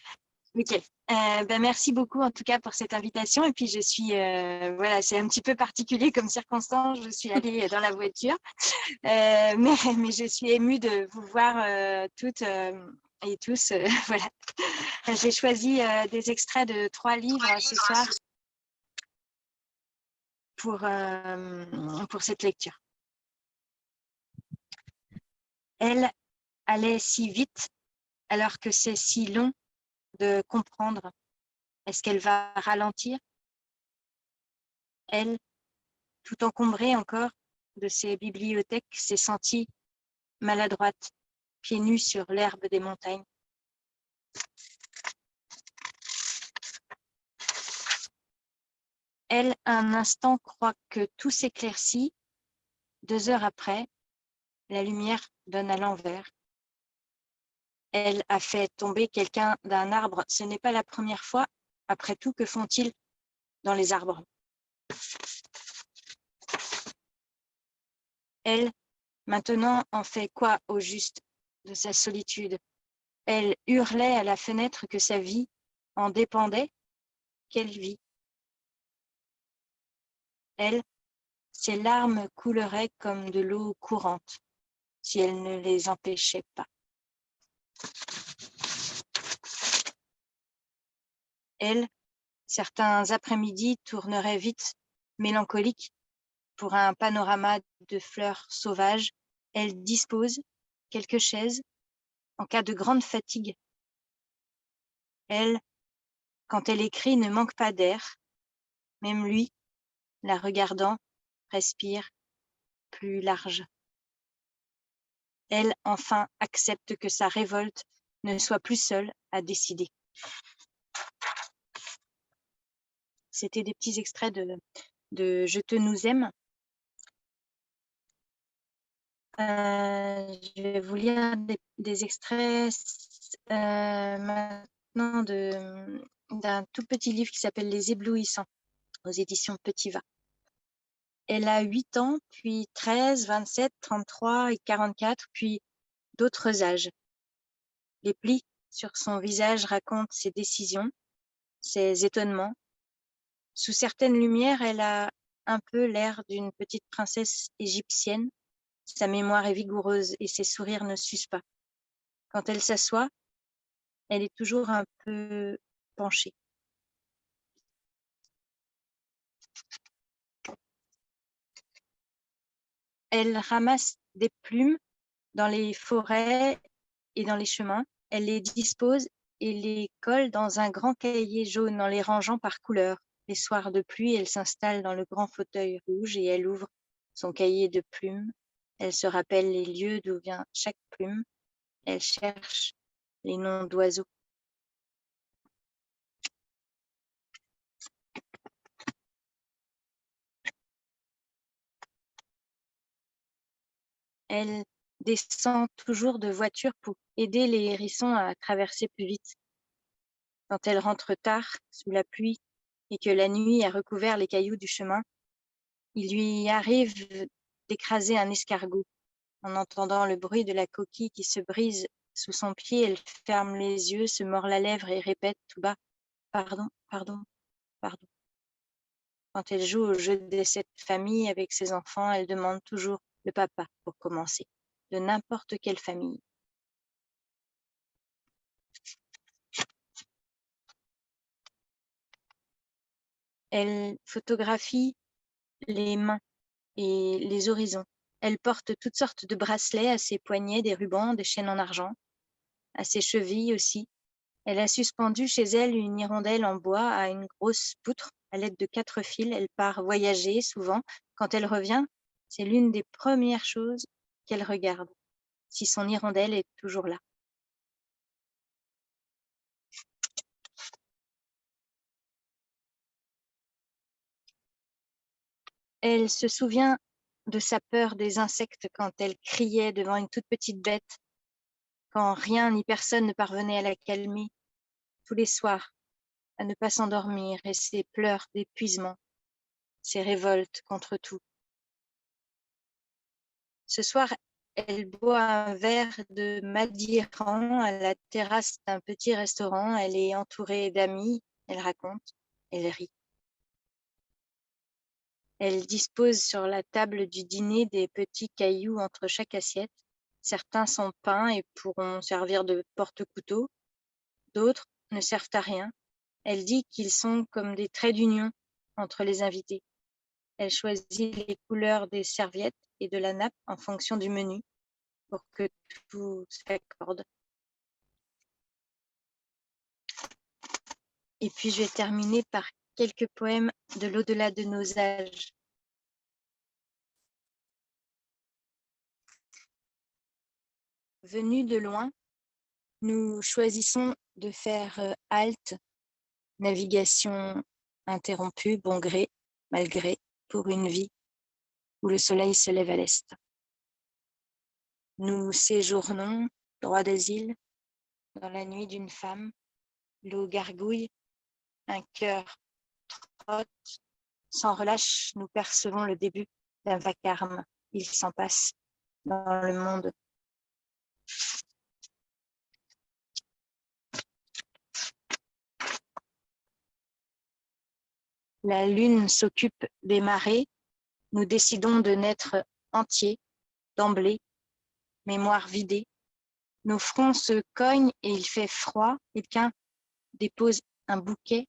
Ok. Merci beaucoup en tout cas pour cette invitation. Et puis je suis, voilà, c'est un petit peu particulier comme circonstance. Je suis allée dans la voiture, mais je suis émue de vous voir toutes et tous. Voilà. J'ai choisi des extraits de 3 livres ce soir pour cette lecture. Elle allait si vite alors que c'est si long de comprendre. Est-ce qu'elle va ralentir? Elle, tout encombrée encore de ses bibliothèques, s'est sentie maladroite, pieds nus sur l'herbe des montagnes. Elle, un instant, croit que tout s'éclaircit. 2 heures après, la lumière donne à l'envers. Elle a fait tomber quelqu'un d'un arbre. Ce n'est pas la première fois. Après tout, que font-ils dans les arbres? Elle, maintenant, en fait quoi au juste de sa solitude? Elle hurlait à la fenêtre que sa vie en dépendait. Quelle vie? Elle, ses larmes couleraient comme de l'eau courante si elle ne les empêchait pas. Elle, certains après-midi tourneraient vite, mélancoliques, pour un panorama de fleurs sauvages. Elle dispose quelques chaises en cas de grande fatigue. Elle, quand elle écrit, ne manque pas d'air. Même lui, la regardant, respire plus large. Elle, enfin, accepte que sa révolte ne soit plus seule à décider. C'était des petits extraits de Je te nous aime. Je vais vous lire des extraits maintenant d'un tout petit livre qui s'appelle Les Éblouissants, aux éditions Petit Va. Elle a 8 ans, puis 13, 27, 33 et 44, puis d'autres âges. Les plis sur son visage racontent ses décisions, ses étonnements. Sous certaines lumières, elle a un peu l'air d'une petite princesse égyptienne. Sa mémoire est vigoureuse et ses sourires ne s'usent pas. Quand elle s'assoit, elle est toujours un peu penchée. Elle ramasse des plumes dans les forêts et dans les chemins. Elle les dispose et les colle dans un grand cahier jaune en les rangeant par couleur. Les soirs de pluie, elle s'installe dans le grand fauteuil rouge et elle ouvre son cahier de plumes. Elle se rappelle les lieux d'où vient chaque plume. Elle cherche les noms d'oiseaux. Elle descend toujours de voiture pour aider les hérissons à traverser plus vite. Quand elle rentre tard, sous la pluie, et que la nuit a recouvert les cailloux du chemin, il lui arrive d'écraser un escargot. En entendant le bruit de la coquille qui se brise sous son pied, elle ferme les yeux, se mord la lèvre et répète tout bas « Pardon, pardon, pardon ». Quand elle joue au jeu des 7 familles avec ses enfants, elle demande toujours le papa pour commencer, de n'importe quelle famille. Elle photographie les mains et les horizons. Elle porte toutes sortes de bracelets à ses poignets, des rubans, des chaînes en argent, à ses chevilles aussi. Elle a suspendu chez elle une hirondelle en bois à une grosse poutre à l'aide de 4 fils. Elle part voyager souvent. Quand elle revient, c'est l'une des premières choses qu'elle regarde, si son hirondelle est toujours là. Elle se souvient de sa peur des insectes quand elle criait devant une toute petite bête, quand rien ni personne ne parvenait à la calmer, tous les soirs, à ne pas s'endormir, et ses pleurs d'épuisement, ses révoltes contre tout. Ce soir, elle boit un verre de Madiran à la terrasse d'un petit restaurant. Elle est entourée d'amis, elle raconte, elle rit. Elle dispose sur la table du dîner des petits cailloux entre chaque assiette. Certains sont peints et pourront servir de porte-couteau, d'autres ne servent à rien. Elle dit qu'ils sont comme des traits d'union entre les invités. Elle choisit les couleurs des serviettes et de la nappe en fonction du menu pour que tout s'accorde. Et puis je vais terminer par quelques poèmes de l'au-delà de nos âges. Venus de loin, nous choisissons de faire halte, navigation interrompue, bon gré, malgré, pour une vie où le soleil se lève à l'est. Nous séjournons, droit d'asile, dans la nuit d'une femme, l'eau gargouille, un cœur trotte, sans relâche, nous percevons le début d'un vacarme. Il s'en passe dans le monde. La lune s'occupe des marées. Nous décidons de naître entiers, d'emblée, mémoire vidée. Nos fronts se cognent et il fait froid. Quelqu'un dépose un bouquet.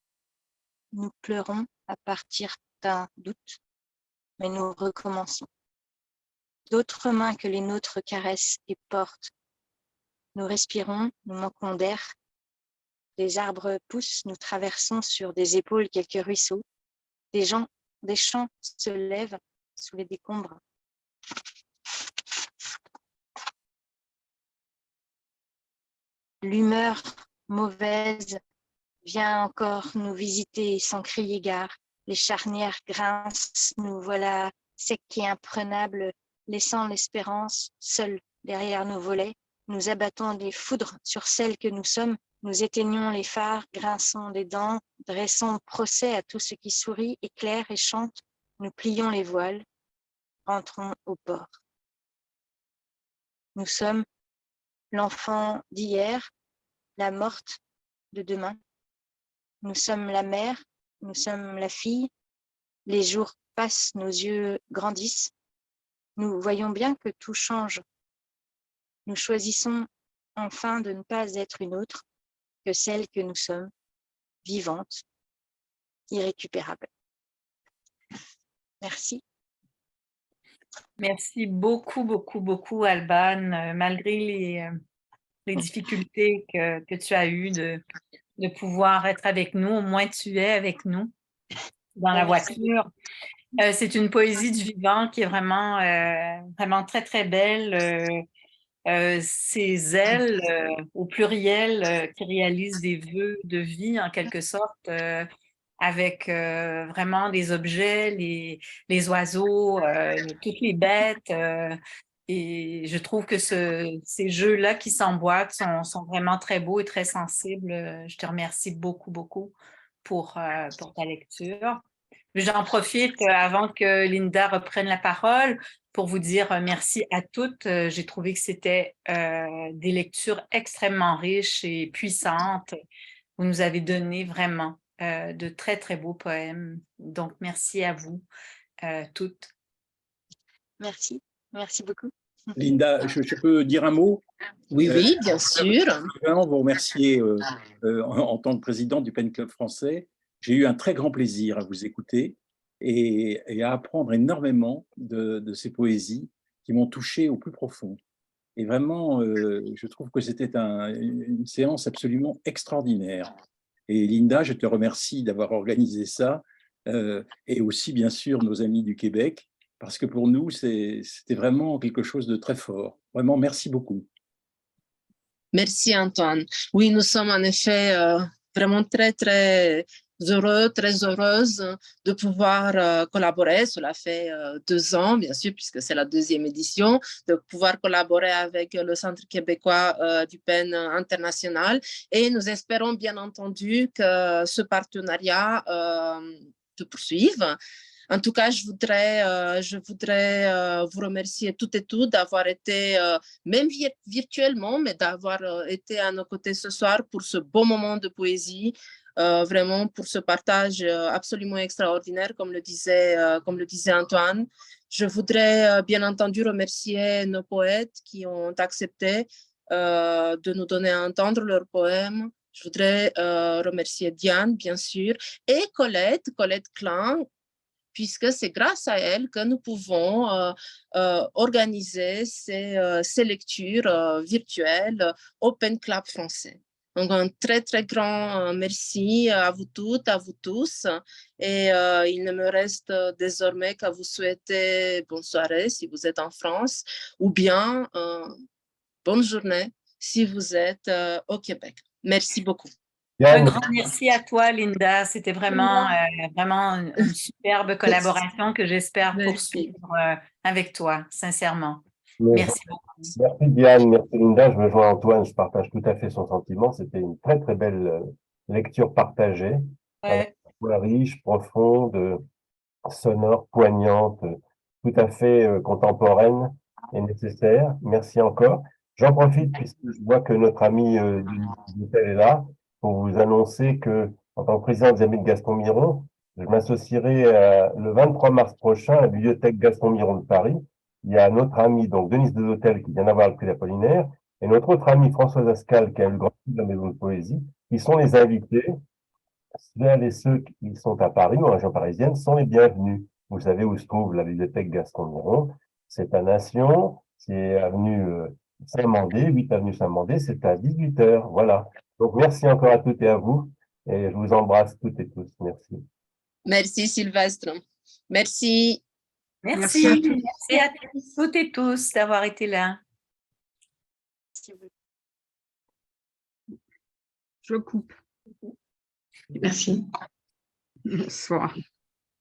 Nous pleurons à partir d'un doute, mais nous recommençons. D'autres mains que les nôtres caressent et portent. Nous respirons, nous manquons d'air. Des arbres poussent, nous traversons sur des épaules quelques ruisseaux. Des champs se lèvent sous les décombres. L'humeur mauvaise vient encore nous visiter sans crier gare. Les charnières grincent, nous voilà secs et imprenables, laissant l'espérance seule derrière nos volets. Nous abattons des foudres sur celles que nous sommes. Nous éteignons les phares, grinçons des dents, dressons procès à tout ce qui sourit, éclaire et chante. Nous plions les voiles, rentrons au port. Nous sommes l'enfant d'hier, la morte de demain. Nous sommes la mère, nous sommes la fille. Les jours passent, nos yeux grandissent. Nous voyons bien que tout change. Nous choisissons enfin de ne pas être une autre que celle que nous sommes, vivante, irrécupérable. Merci. Merci beaucoup, beaucoup, beaucoup, Alban, malgré les difficultés que tu as eues de pouvoir être avec nous. Au moins, tu es avec nous dans la voiture. C'est une poésie du vivant qui est vraiment, vraiment très, très belle. Ces ailes, au pluriel, qui réalisent des vœux de vie, en quelque sorte, avec vraiment des objets, les oiseaux, toutes les bêtes. Et je trouve que ces jeux-là qui s'emboîtent sont vraiment très beaux et très sensibles. Je te remercie beaucoup, beaucoup pour ta lecture. J'en profite avant que Linda reprenne la parole pour vous dire merci à toutes. J'ai trouvé que c'était des lectures extrêmement riches et puissantes. Vous nous avez donné vraiment de très, très beaux poèmes. Donc, merci à vous toutes. Merci. Merci beaucoup. Linda, je peux dire un mot? Oui, oui, bien sûr. Je veux vraiment vous remercier en tant que président du Pen Club français J'ai eu un très grand plaisir à vous écouter et à apprendre énormément de ces poésies qui m'ont touché au plus profond. Et vraiment, je trouve que c'était une séance absolument extraordinaire. Et Linda, je te remercie d'avoir organisé ça, et aussi bien sûr nos amis du Québec, parce que pour nous, c'était vraiment quelque chose de très fort. Vraiment, merci beaucoup. Merci Antoine. Oui, nous sommes en effet vraiment très, très heureux, très heureuses de pouvoir collaborer. Cela fait 2 ans, bien sûr, puisque c'est la 2e édition, de pouvoir collaborer avec le Centre québécois du PEN international. Et nous espérons bien entendu que ce partenariat se poursuive. En tout cas, je voudrais vous remercier toutes et tous d'avoir été, même virtuellement, mais d'avoir été à nos côtés ce soir pour ce beau moment de poésie, vraiment pour ce partage absolument extraordinaire, comme le disait Antoine. Je voudrais bien entendu remercier nos poètes qui ont accepté de nous donner à entendre leurs poèmes. Je voudrais remercier Diane, bien sûr, et Colette Klein, puisque c'est grâce à elle que nous pouvons organiser ces lectures virtuelles Open Club français. Donc, un très, très grand merci à vous toutes, à vous tous. Et il ne me reste désormais qu'à vous souhaiter bonne soirée si vous êtes en France, ou bien bonne journée si vous êtes au Québec. Merci beaucoup. Un grand merci à toi, Linda. C'était vraiment une superbe collaboration que j'espère poursuivre avec toi, sincèrement. Merci beaucoup. Merci Diane, merci Linda. Je me joins à Antoine, je partage tout à fait son sentiment. C'était une très très belle lecture partagée, riche, profonde, sonore, poignante, tout à fait contemporaine et nécessaire. Merci encore. J'en profite puisque je vois que notre ami du hôtel est là pour vous annoncer que, en tant que président des Amis de Gaston Miron, je m'associerai le 23 mars prochain à la bibliothèque Gaston Miron de Paris. Il y a notre ami, donc Denise Desautels, qui vient d'avoir le prix d'Apollinaire, et notre autre ami Françoise Ascal, qui a eu le grand prix de la Maison de Poésie, qui sont les invités. Celles et ceux qui sont à Paris ou en région parisienne sont les bienvenus. Vous savez où se trouve la bibliothèque Gaston Miron. C'est à Nation, c'est avenue Saint-Mandé, 8 avenue Saint-Mandé, c'est à 18h. Voilà. Donc, merci encore à toutes et à vous. Et je vous embrasse toutes et tous. Merci. Merci Sylvestre. Merci. Merci à toutes et tous d'avoir été là. Je coupe. Merci. Bonsoir.